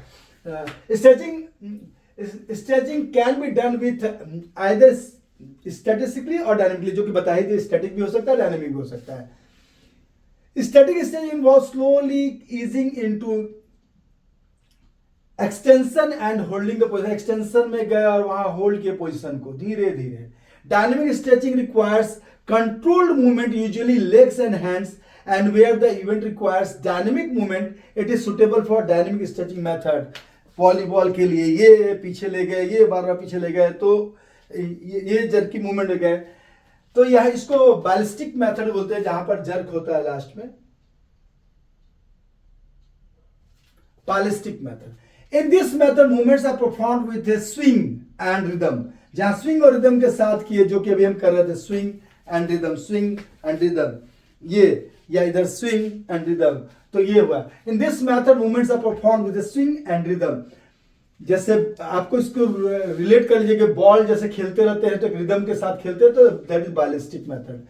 Stretching can be done with either statistically और डायनेमिकली, जो कि बताई थी, स्टैटिक भी हो सकता है, डायनेमिक भी हो सकता है। Static stretching involve slowly easing into extension and holding the position. Extension में गए और वहां होल्ड किए पोजीशन को धीरे धीरे। Dynamic stretching requires controlled movement, usually legs and hands, and where the event requires dynamic movement, it is suitable for dynamic stretching method. Volleyball के लिए ये पीछे ले गए, ये बार बार पीछे ले गए, तो ये जर्क की मूवमेंट ले गए, तो यह इसको बैलिस्टिक मेथड बोलते हैं, जहां पर जर्क होता है लास्ट में, ballistic method. In this method movements are performed with a swing and rhythm, जहां स्विंग और रिदम के साथ किए, जो कि अभी हम कर रहे थे, swing and rhythm, swing and rhythm, ये या इधर स्विंग एंड रिदम, तो ये हुआ। In this method movements are perform with swing and rhythm. जैसे आपको इसको रिलेट कर लीजिए कि बॉल जैसे खेलते रहते हैं तो रिदम के साथ खेलते हैं, तो that is ballistic method.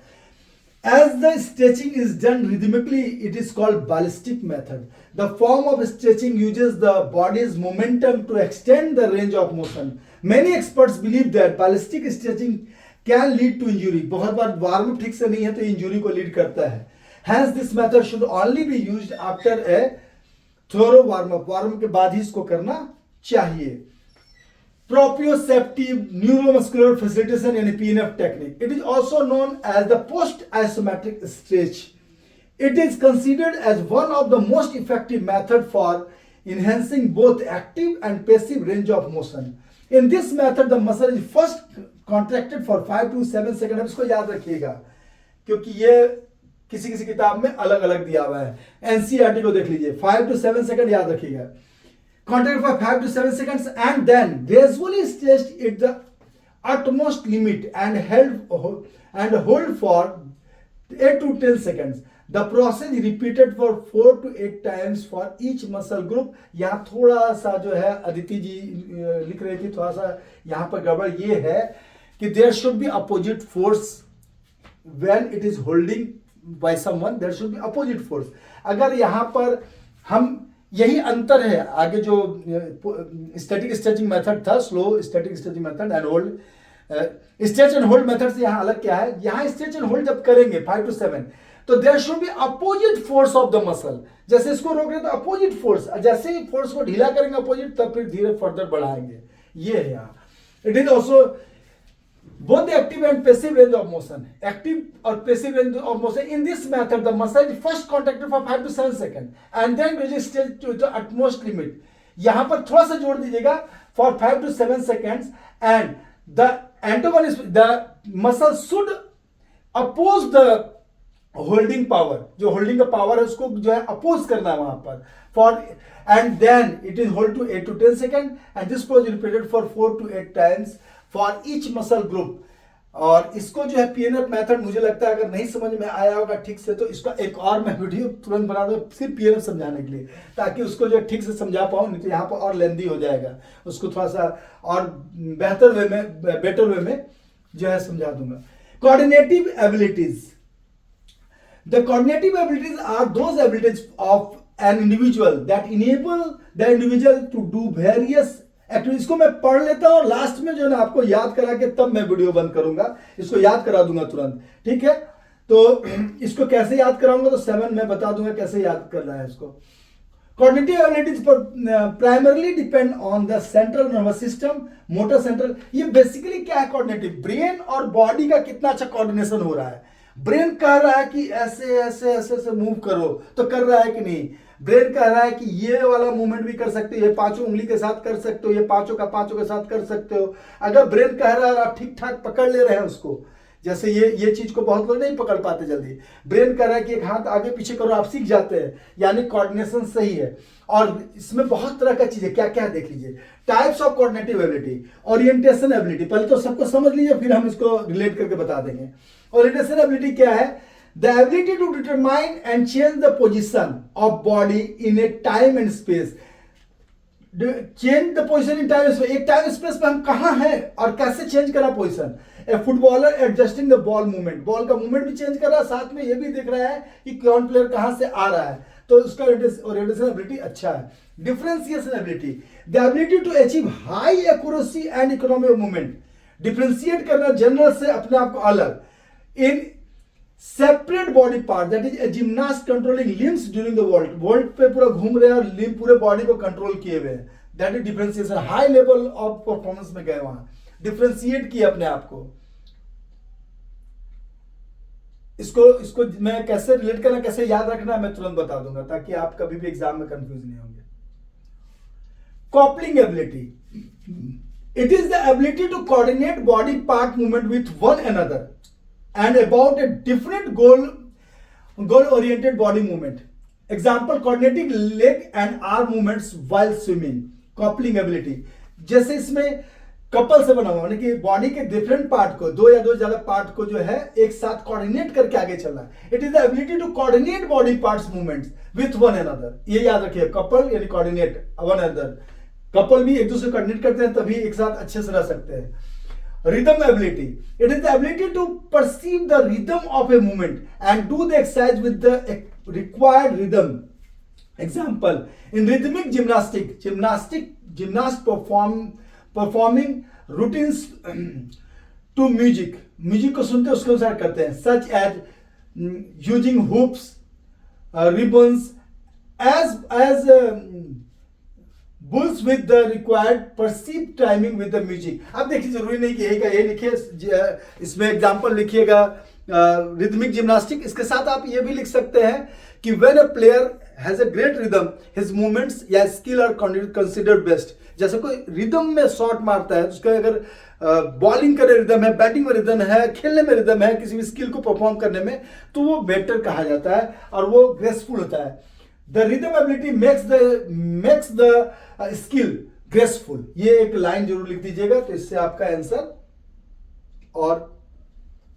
As the stretching is done rhythmically, it is called ballistic method. The form of stretching uses the body's momentum to extend the range of motion. Many experts believe that ballistic stretching can lead to injury. बहुत बार warm up ठीक से नहीं है तो injury को lead करता है। Hence this method should only be used after a thorough warm up. Warm up के बाद ही इसको करना चाहिए। Proprioceptive neuromuscular facilitation यानी PNF technique. It is also known as the post-isometric stretch. It is considered as one of the most effective method for enhancing both active and passive range of motion. In this method, the muscle is first contracted for 5 to 7 seconds. अब इसको याद रखिएगा, क्योंकि ये किसी किसी किताब में अलग अलग दिया हुआ है। एनसीईआरटी को देख लीजिए, 5 to 7 सेकंड याद रखिएगा। Contract for 5 to 7 seconds and then gradually stretched at the utmost limit and hold for 8 to 10 seconds. The process is repeated for 4 to 8 times for each muscle group. यहाँ थोड़ा सा जो है अदिति जी लिख रही थी, थोड़ा सा यहाँ पर गड़बड़ ये है कि there should be opposite force when it is holding by someone. There should be opposite force. अगर यहाँ पर हम यही अंतर है, आगे जो स्टैटिक स्ट्रेचिंग मेथड था, slow static stretching method and hold, stretch and hold method से यहाँ अलग क्या है, यहाँ स्ट्रेच एंड होल्ड जब करेंगे 5 to 7 तो there should be opposite force of the muscle. जैसे इसको रोक रहे तो अपोजिट फोर्स, जैसे ही फोर्स को ढीला करेंगे अपोजिट, तब फिर धीरे फर्दर बढ़ाएंगे, ये है यहाँ। It is also both the active and passive range of motion. Active or passive range of motion. In this method, the muscle is first contracted for 5 to 7 seconds and then resisted to the utmost limit. यहाँ पर थोड़ा सा जोड़ दीजिएगा, for 5 to 7 seconds and the antagonist, the muscle should oppose the holding power. जो holding का power है उसको जो है oppose करना है वहाँ पर, for and then it is hold to 8 to 10 seconds and this process is repeated for 4 to 8 times for each muscle group. और इसको जो है पीएनएफ मेथड, मुझे लगता है अगर नहीं समझ में आया होगा ठीक से, तो इसका एक और मैं वीडियो तुरंत बना दूँ सिर्फ पीएनएफ समझाने के लिए, ताकि उसको जो ठीक से समझा पाऊँ, नहीं तो यहाँ पर और लेंदी हो जाएगा, उसको थोड़ा सा और बेटर वे में जो है समझा दूंगा। Coordinative abilities. The coordinative abilities are those abilities of an individual that enable the individual to do various actually इसको मैं पढ़ लेता हूं और लास्ट में जो है ना आपको याद करा के तब मैं वीडियो बंद करूंगा, इसको याद करा दूंगा तुरंत, ठीक है। तो इसको कैसे याद कराऊंगा, तो 7 मैं बता दूंगा कैसे याद करना है इसको। Cognitive abilities primarily depend on the central nervous system, motor central. ये बेसिकली क्या है, कोऑर्डिनेटिव, ब्रेन और बॉडी का कितना अच्छा कोऑर्डिनेशन हो रहा है। ब्रेन कह रहा है कि ऐसे ऐसे ऐसे ऐसे मूव करो, तो कर रहा है कि नहीं। ब्रेन कह रहा है कि ये वाला मूवमेंट भी कर सकते हो, ये पांचों उंगली के साथ कर सकते हो, ये पांचों के साथ कर सकते हो। अगर ब्रेन कह रहा है और आप ठीक ठाक पकड़ ले रहे हैं उसको, जैसे ये चीज को बहुत लोग नहीं पकड़ पाते जल्दी। ब्रेन कह रहा है कि एक हाथ आगे पीछे करो, आप सीख जाते हैं, यानी कोऑर्डिनेशन सही है। और इसमें बहुत तरह का चीज है, क्या क्या है देख लीजिए। Types of coordinative ability, orientation ability, पहले तो सबको समझ लीजिए फिर हम इसको रिलेट करके बता देंगे। ओरिएंटेशन एबिलिटी क्या है? The ability to determine and change the position of body in a time and space. Change the position in time and space. एक टाइम स्पेस में हम कहाँ हैं और कैसे चेंज करा position. A footballer adjusting the ball movement, ball का movement भी चेंज कर रहा है, साथ में ये भी देख रहा है कि कौन प्लेयर कहाँ से आ रहा है, तो उसका ओरिएंटेशन एबिलिटी अच्छा है। Differentiation ability, the ability to achieve high accuracy and economy of movement, differentiate करना जनरल से अपने आप को अलग। In separate body part, that is gymnast controlling limbs during the vault पे पूरा घूम रहे हैं और लिम्ब पूरे बॉडी को कंट्रोल किए हुए हैं, that is differentiation. High level of performance में गए, वहां डिफरेंशिएट किया अपने आप को। इसको मैं कैसे रिलेट करना, कैसे याद रखना, मैं तुरंत बता दूंगा ताकि आप कभी भी एग्जाम में कंफ्यूज नहीं होंगे। Coupling ability, it is the ability to coordinate body part movement with one another and about a different goal oriented body movement. Example, coordinating leg and arm movements while swimming. Coupling ability, जैसे इसमें couple से बना हुआ, यानी कि body के different part को, दो या दो ज्यादा पार्ट को जो है एक साथ कोऑर्डिनेट करके आगे चलना है। It is the ability to coordinate body parts movements with one another. ये याद रखिए, कपल यानी कोऑर्डिनेट वन अनदर, कपल भी एक दूसरे कोऑर्डिनेट करते हैं तभी एक साथ अच्छे से रह सकते हैं। Rhythm ability, it is the ability to perceive the rhythm of a movement and do the exercise with the required rhythm. Example, in rhythmic gymnast performing routines to music को सुनते उसके अनुसार करते हैं, such as using hoops, ribbons as bulls with the required perceive timing with the music. अब देखिए, जरूरी नहीं कि यही का ये लिखिए, इसमें एग्जांपल लिखिएगा रिदमिक जिम्नास्टिक, इसके साथ आप ये भी लिख सकते हैं कि when a player has a great rhythm his movements या स्किल आर कंसिडर्ड बेस्ट। जैसे कोई रिदम में शॉट मारता है, उसका अगर बॉलिंग करे रिदम है, बैटिंग में रिदम है, खेलने में रिदम है, किसी भी स्किल को परफॉर्म करने में, तो वो बेटर कहा जाता है और वो ग्रेसफुल होता है। The rhythm ability makes the skill graceful. ये एक लाइन जरूर लिख दीजिएगा, तो इससे आपका आंसर और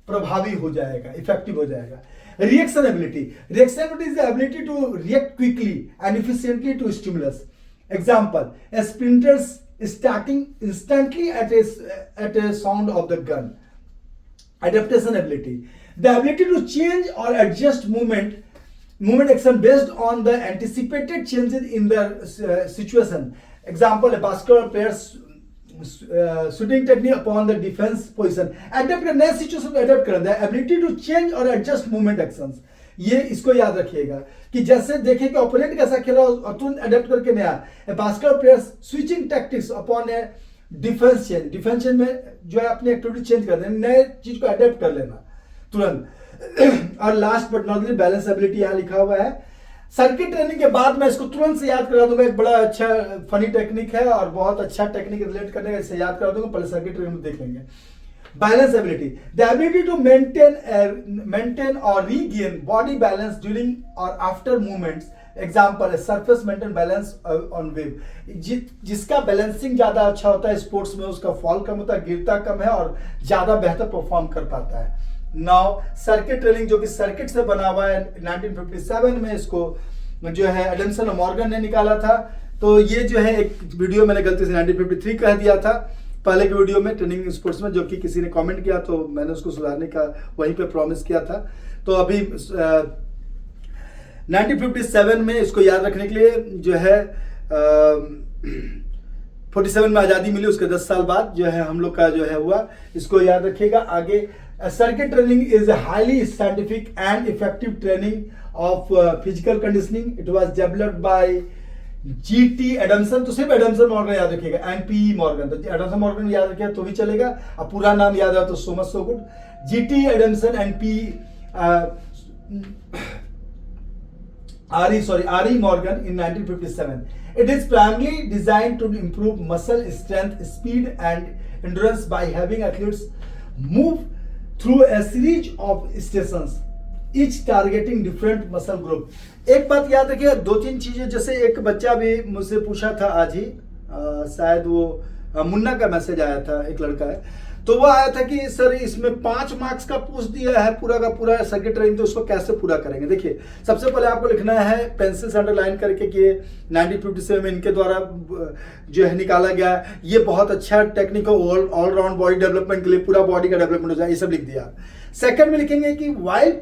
प्रभावी हो जाएगा, इफेक्टिव हो जाएगा। Reaction ability, reaction ability is the ability to react quickly and efficiently to stimulus. Example, a sprinter starting instantly at a sound of the gun. Adaptation ability, the ability to change or adjust movement action based on the anticipated changes in the situation. Example, a basketball player's shooting technique upon the defense position. Adapt कर, नए situation को adapt करना है, ability to change और adjust movement actions. ये इसको याद रखिएगा कि जैसे देखें कि ओपोनेंट कैसा खेला और तुरंत अडेप्ट करके नया। Basketball players switching tactics upon a defence change, defence change में जो है अपनी एक्टिविटी चेंज कर देना, नए चीज को अडेप्ट कर लेना तुरंत। और last but not least, balance ability यहाँ लिखा हुआ है। सर्किट ट्रेनिंग के बाद मैं इसको तुरंत से याद करा दूंगा, एक बड़ा अच्छा फनी टेक्निक है और बहुत अच्छा टेक्निक रिलेट करने का, इसे याद करा दूंगा, पहले सर्किट ट्रेनिंग में देख लेंगे। Balance ability, the ability to maintain और रीगेन बॉडी बैलेंस ड्यूरिंग और after movements. Example, surface maintain balance on wave, जिसका बैलेंसिंग ज्यादा अच्छा होता है स्पोर्ट्स में, उसका फॉल कम होता है, गिरता कम है और ज्यादा बेहतर परफॉर्म कर पाता है। नाउ सर्किट ट्रेनिंग, जो कि सर्किट से बना हुआ है, 1957 में इसको जो है एडम्सन और मॉर्गन ने निकाला था। तो ये जो है एक वीडियो मैंने गलती से 1953 कह दिया था पहले के वीडियो में ट्रेनिंग स्पोर्ट्स में, जो कि किसी ने कमेंट किया तो मैंने उसको सुधारने का वहीं पे प्रॉमिस किया था। तो अभी 1957 में इसको याद रखने के लिए जो है 47 में आज़ादी मिली, उसके 10 साल बाद जो है हम लोग का जो है हुआ, इसको याद रखिएगा। आगे, circuit training is highly scientific and effective training of physical conditioning. It was developed by G.T. एडम्सन, तो सिर्फ एडम्सन मॉर्गन याद रखिएगा, एंड P. मॉर्गन, तो एडम्सन मॉर्गन याद रखिएगा तो भी चलेगा, अब पूरा नाम याद है तो so much so good. G.T. Adamson and R.E. Morgan in 1957. It is primarily designed to improve muscle strength, speed and endurance by having athletes move through a series of stations, each targeting different muscle group. एक बात याद रखिए, दो तीन चीजें, जैसे एक बच्चा भी मुझसे पूछा था आज ही, शायद वो मुन्ना का मैसेज आया था, एक लड़का है, तो वो आया था कि सर इसमें 5 मार्क्स का पूछ दिया है पूरा का पूरा सर्किट ट्रेनिंग, तो उसको कैसे पूरा करेंगे। देखिए सबसे पहले आपको लिखना है पेंसिल से अंडरलाइन करके कि 1957 में इनके द्वारा जो है निकाला गया, ये बहुत अच्छा टेक्निक है ऑल राउंड बॉडी डेवलपमेंट के लिए, पूरा बॉडी का डेवलपमेंट हो जाए, ये सब लिख दिया। सेकंड में लिखेंगे कि वाइल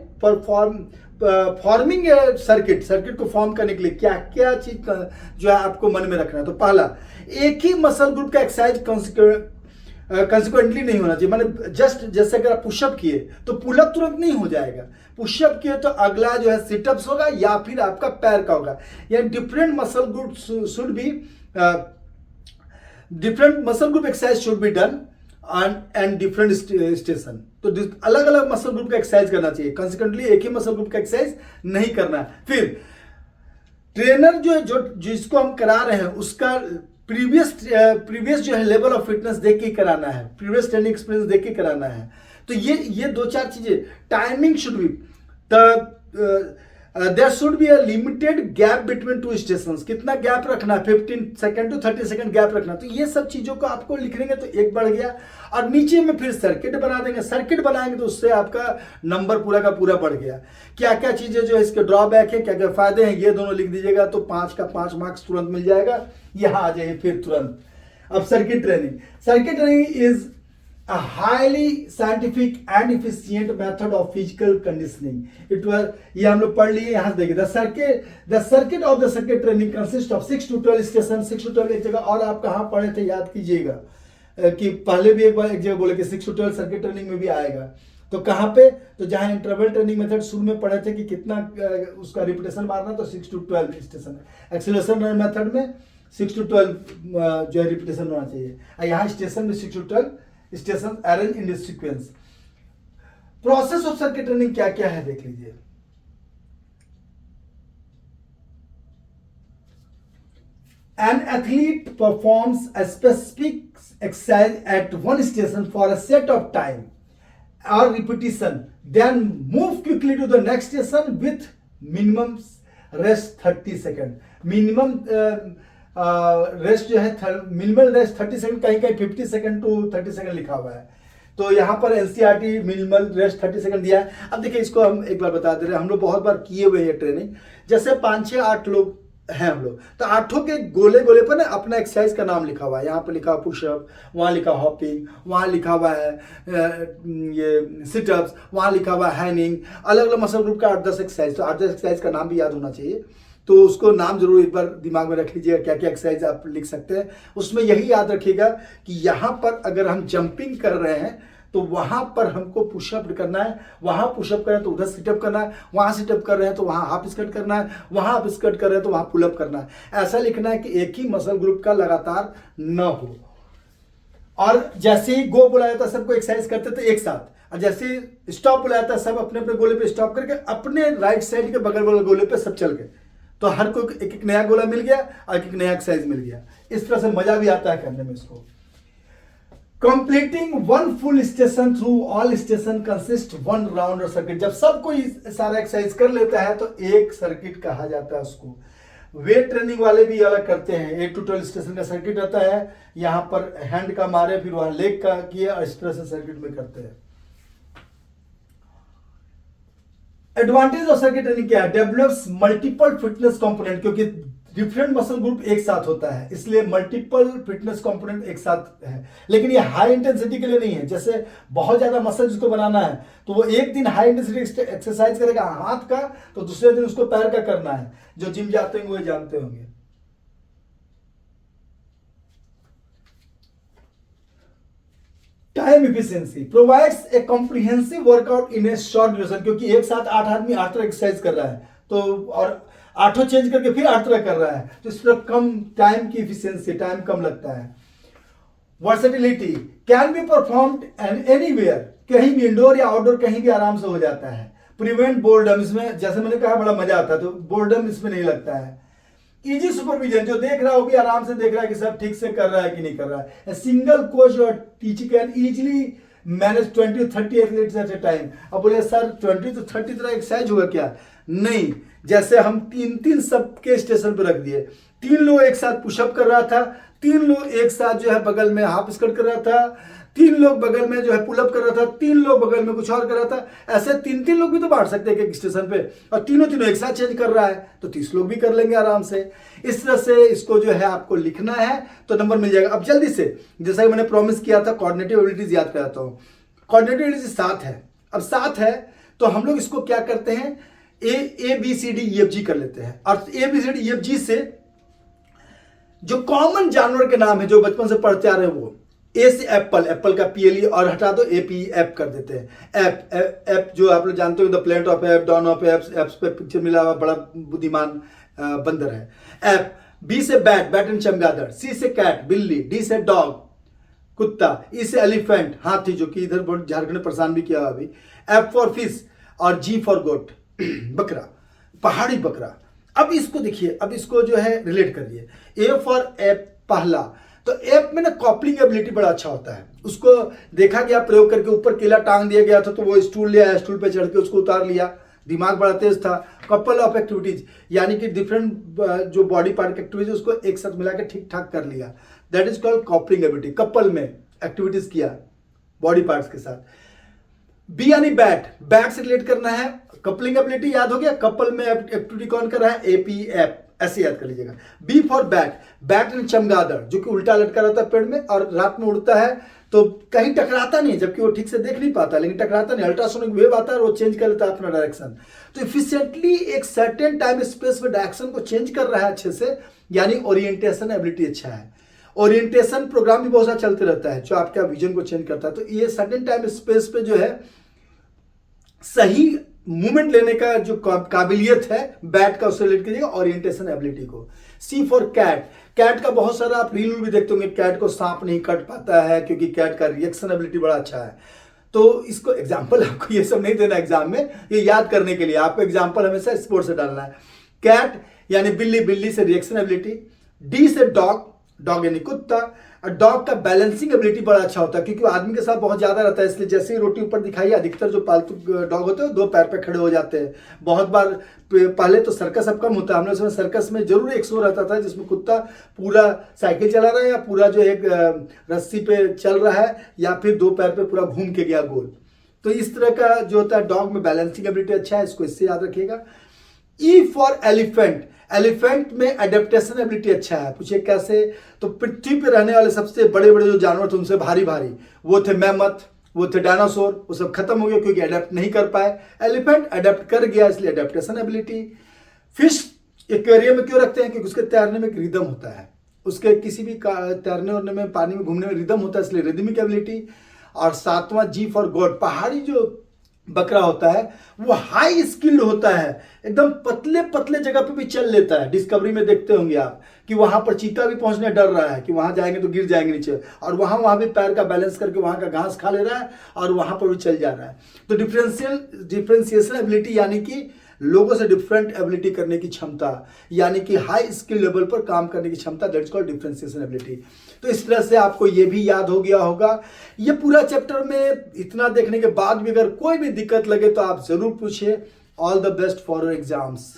फॉर्मिंग सर्किट को फॉर्म करने के लिए क्या क्या चीज जो है आपको मन में रखना है। तो पहला, एक ही मसल ग्रुप का एक्सरसाइज कंसिक्वेंटली नहीं होना चाहिए, माने जस्ट जैसे अगर आप पुशअप किए तो पुलअप तुरंत नहीं हो जाएगा, पुशअप किए तो अगला जो है सिटअप्स होगा या फिर आपका पैर का होगा। यानी different muscle group should be different muscle group exercise should be done and different station. तो अलग अलग मसल ग्रुप का एक्सरसाइज करना चाहिए, कंसिक्वेंटली एक ही मसल ग्रुप का एक्सरसाइज नहीं करना है। फिर ट्रेनर जो जिसको हम करा रहे हैं उसका प्रीवियस जो है लेवल ऑफ फिटनेस देख के कराना है, प्रीवियस ट्रेनिंग एक्सपीरियंस देख के कराना है। तो ये दो चार चीजें, timing should be there should be a limited gap between two stations, कितना गैप रखना है, 15 सेकंड टू 30 सेकंड गैप रखना। तो ये सब चीजों को आपको लिख लेंगे तो एक बढ़ गया, और नीचे में फिर सर्किट बना देंगे, सर्किट बनाएंगे तो उससे आपका नंबर पूरा का पूरा बढ़ गया। क्या क्या चीजें जो है इसके ड्रॉबैक है, क्या क्या फायदे हैं, ये दोनों लिख दीजिएगा तो 5 का 5 मार्क्स तुरंत मिल जाएगा। यहां आ जाइए फिर तुरंत। अब circuit training is a highly scientific and efficient method of physical conditioning. ये हम लोग पढ़ लिए, यहां से देखिए the circuit of the circuit training consists of 6 to 12 station, 6 to 12 एक जगह। और आप कहां पढ़े थे याद कीजिएगा कि पहले भी एक बार एक जगह बोले कि 6 to 12 सर्किट ट्रेनिंग में भी आएगा। तो कहां पे, तो जहां इंटरवल ट्रेनिंग मेथड शुरू में पढ़े थे कि कितना उसका रिपीटेशन मारना, तो 6 to 12 स्टेशन है। एक्सेलरेशन मेथड में 6 to 12 जो है रिपीटेशन होना चाहिए। यहाँ स्टेशन में 6 to 12 station arrange in this sequence. Process of circuit training क्या क्या है देख लीजिए। An athlete performs a specific exercise at one station for a set of time or repetition, then move quickly to the next station with minimum rest 30 second. Minimum rest जो है minimal rest 30 second, कहीं कहीं 50 second to 30 second लिखा हुआ है। तो यहाँ पर एनसीईआरटी मिनिमल रेस्ट 30 सेकंड दिया है। अब देखिए इसको हम एक बार बता दे रहे हैं, हम लोग बहुत बार किए हुए हैं ट्रेनिंग। जैसे 5 6 8 लोग हैं हम लोग, तो 8 के गोले गोले पर ना अपना एक्सरसाइज का नाम लिखा हुआ है। यहाँ पर लिखा हुआ पुशअप, वहाँ लिखा हॉपिंग, वहाँ लिखा हुआ है ये सिटअप्स, वहाँ लिखा हुआ है हैंगिंग, अलग अलग मसल ग्रुप का 8-10 एक्सरसाइज। तो 8-10 एक्सरसाइज का नाम भी याद होना चाहिए, तो उसको नाम जरूर एक बार दिमाग में रख लीजिएगा, क्या क्या एक्सरसाइज आप लिख सकते हैं। उसमें यही याद रखिएगा कि यहाँ पर अगर हम जंपिंग कर रहे हैं तो वहां पर हमको पुशअप करना है, वहां पुशअप कर रहे हैं तो उधर सिटअप करना है, वहां सिटअप कर रहे हैं तो वहां हाफ स्कर्ट करना है, वहां हाफ स्कर्ट कर रहे हैं तो वहां पुलअप करना है। ऐसा लिखना है कि एक ही मसल ग्रुप का लगातार न हो। और जैसे ही गो बुलाया जाता सबको एक्सरसाइज करते थे एक साथ, और जैसे स्टॉप बुलाया जाता सब अपने अपने गोले पे स्टॉप करके अपने राइट साइड के बगल वाले गोले पे सब चल गए, तो हर कोई एक एक नया गोला मिल गया और एक नया एक्सरसाइज मिल गया। इस तरह से मजा भी आता है करने में इसको। Completing one full station through all station consist one round और सर्किट। जब सब कोई सारा एक्सरसाइज कर लेता है तो एक सर्किट कहा जाता है उसको। वेट ट्रेनिंग वाले भी अलग करते हैं, 8 to 12 स्टेशन का सर्किट रहता है, यहाँ पर हैंड का मारे फिर वहां लेग का किए और इस तरह से सर्किट में करते हैं। एडवांटेज ऑफ सर्किट ट्रेनिंग क्या है? डेवलप्स मल्टीपल फिटनेस कंपोनेंट, क्योंकि डिफरेंट मसल ग्रुप एक साथ होता है इसलिए मल्टीपल फिटनेस कंपोनेंट एक साथ है। लेकिन ये हाई इंटेंसिटी के लिए नहीं है। जैसे बहुत ज्यादा मसल जिसको बनाना है तो वो एक दिन हाई इंटेंसिटी एक्सरसाइज करेगा हाथ का, तो दूसरे दिन उसको पैर का करना है। जो जिम जाते हैं वो जानते होंगे। Time efficiency provides a comprehensive workout in A short duration, क्योंकि एक साथ 8 आदमी 8 तरह एक्सरसाइज कर रहा है, तो और 8 चेंज करके फिर 8 तरह कर रहा है, तो इस तरह कम टाइम की इफिशियंसी, टाइम कम लगता है। Versatility can be performed anywhere, कहीं भी इंडोर या आउटडोर कहीं भी आराम से हो जाता है। प्रिवेंट बोर्डम, इसमें जैसे मैंने कहा बड़ा मजा आता है, तो बोर्डम इसमें नहीं लगता है। इजी सुपरविजन, जो देख रहा है वो भी आराम से देख रहा है कि सब ठीक से कर रहा है कि नहीं कर रहा है। सिंगल कोच और teacher can easily manage 20 to 30 athletes at a time. अब बोले सर 20 to 30 तरह एक्सरसाइज होगा क्या? नहीं, जैसे हम तीन तीन सबके स्टेशन पे रख दिए, 3 लोग एक साथ पुशअप कर रहा था, 3 लोग एक साथ जो है बगल में हाफ स्क्वाट कर रहा था, 3 लोग बगल में जो है पुलअप कर रहा था, 3 लोग बगल में कुछ और कर रहा था। ऐसे 3-3 लोग भी तो बांट सकते हैं एक स्टेशन पे, और तीनों एक साथ चेंज कर रहा है तो 30 लोग भी कर लेंगे आराम से। इस तरह से इसको जो है आपको लिखना है तो नंबर मिल जाएगा। अब जल्दी से, जैसा कि मैंने प्रॉमिस किया था, कोऑर्डिनेटिव एबिलिटीज याद कराता हूँ। कोऑर्डिनेटिव एबिलिटीज 7 है। अब 7 है तो हम लोग इसको क्या करते हैं, ABCDEFG कर लेते हैं। और ABCDEFG से जो कॉमन जानवर के नाम है जो बचपन से पढ़ते आ रहे हैं, वो ए से एप्पल, एप्पल का PLE और हटा दो AP एप कर देते हैं। एप जो आप लोग जानते हो, the planet of ape, dawn of apes, apes पे पिक्चर मिला हुआ बड़ा बुद्धिमान बंदर है एप। B से बैट, बैट एंड चमगादड़। C से कैट, बिल्ली। D से डॉग, कुत्ता। E से एलिफेंट, हाथी, जो कि इधर बहुत झारखंड में परेशान भी किया हुआ अभी। F फॉर फिश और G फॉर गोट, बकरा, पहाड़ी बकरा। अब इसको देखिए, अब इसको जो है रिलेट करिए। A फॉर एप, पहला, तो एप में ना कॉपलिंग एबिलिटी बड़ा अच्छा होता है। उसको देखा गया प्रयोग करके, ऊपर केला टांग दिया गया था तो वो स्टूल लिया, स्टूल पे चढ़ के उसको उतार लिया, दिमाग बड़ा तेज था। कपल ऑफ एक्टिविटीज, यानी कि डिफरेंट जो बॉडी पार्ट की एक्टिविटीज उसको एक साथ मिला के ठीक ठाक कर लिया, that is called coupling ability. Couple में एक्टिविटीज किया बॉडी पार्ट्स के साथ। बी यानी बैट, बैट से रिलेट करना है, कपलिंग एबिलिटी याद हो गया। कपल में एक्टिविटी कौन कर रहा है, AP एप, ऐसे याद कर लीजिएगा। B for bat, bat and चमगादड़, जो कि उल्टा लटका रहता है पेड़ में और रात में उड़ता है तो कहीं टकराता नहीं, जबकि वो ठीक से देख नहीं पाता, लेकिन टकराता नहीं, अल्ट्रासोनिक वेव आता है और वो चेंज कर लेता है अपना डायरेक्शन। तो इफिशिएंटली एक सर्टेन टाइम स्पेस में डायरेक्शन को चेंज कर रहा है अच्छे से, यानी ओरिएंटेशन एबिलिटी अच्छा है। ओरिएंटेशन प्रोग्राम भी बहुत सारा चलते रहता है जो आपका विजन को चेंज करता है। तो ये सर्टेन टाइम स्पेस पे जो है सही मूवमेंट लेने का जो काबिलियत है बैट का, उससे रिलेट कीजिएगा ओरिएंटेशन एबिलिटी को। सी फॉर कैट, कैट का बहुत सारा आप रील भी देखते होंगे, कैट को सांप नहीं कट पाता है क्योंकि कैट का रिएक्शन एबिलिटी बड़ा अच्छा है। तो इसको एग्जाम्पल, आपको ये सब नहीं देना एग्जाम में, ये याद करने के लिए आपको एग्जाम्पल हमेशा स्पोर्ट से डालना है। कैट यानी बिल्ली, बिल्ली से रिएक्शन एबिलिटी। डी से डॉग, डॉग यानी कुत्ता। और डॉग का बैलेंसिंग एबिलिटी बड़ा अच्छा होता है क्योंकि वो आदमी के साथ बहुत ज्यादा रहता है, इसलिए जैसे ही रोटी ऊपर दिखाई, अधिकतर जो पालतू डॉग होते हैं 2 पैर पे खड़े हो जाते हैं। बहुत बार पहले तो सर्कस अब कम होता है, हमने उसमें सर्कस में जरूर एक शो रहता था जिसमें कुत्ता पूरा साइकिल चला रहा है या पूरा जो एक रस्सी पे चल रहा है या फिर 2 पैर पे पूरा घूम के गया गोल। तो इस तरह का जो होता है डॉग में बैलेंसिंग एबिलिटी अच्छा है, इसको इससे याद रखिएगा। ई फॉर एलिफेंट, एलिफेंट में एडेप्टेशन एबिलिटी अच्छा है। पूछिए कैसे, तो पृथ्वी पे रहने वाले सबसे बड़े बड़े जो जानवर थे उनसे भारी भारी वो थे मैमथ, वो थे डायनासोर, वो सब खत्म हो गए क्योंकि अडेप्ट नहीं कर पाए। एलिफेंट अडेप्ट कर गया, इसलिए एडेप्टेशन एबिलिटी। फिश एक्वेरियम में क्यों रखते हैं, क्योंकि उसके तैरने में एक रिदम होता है, उसके किसी भी तैरने उड़ने में, पानी में घूमने में रिदम होता है, इसलिए रिदमिक एबिलिटी। और 7वां जी फॉर गॉड, पहाड़ी जो बकरा होता है वो हाई स्किल्ड होता है, एकदम पतले पतले जगह पे भी चल लेता है। डिस्कवरी में देखते होंगे आप कि वहां पर चीता भी पहुंचने डर रहा है कि वहां जाएंगे तो गिर जाएंगे नीचे, और वहां भी पैर का बैलेंस करके वहां का घास खा ले रहा है और वहां पर भी चल जा रहा है। तो डिफरेंशिएशन एबिलिटी यानी कि लोगों से डिफरेंट एबिलिटी करने की क्षमता, यानी कि हाई स्किल लेवल पर काम करने की क्षमता, दैट्स कॉल्ड डिफरेंशिएशन एबिलिटी। तो इस तरह से आपको ये भी याद हो गया होगा। ये पूरा चैप्टर में इतना देखने के बाद भी अगर कोई भी दिक्कत लगे तो आप जरूर पूछिए। All the best for your exams.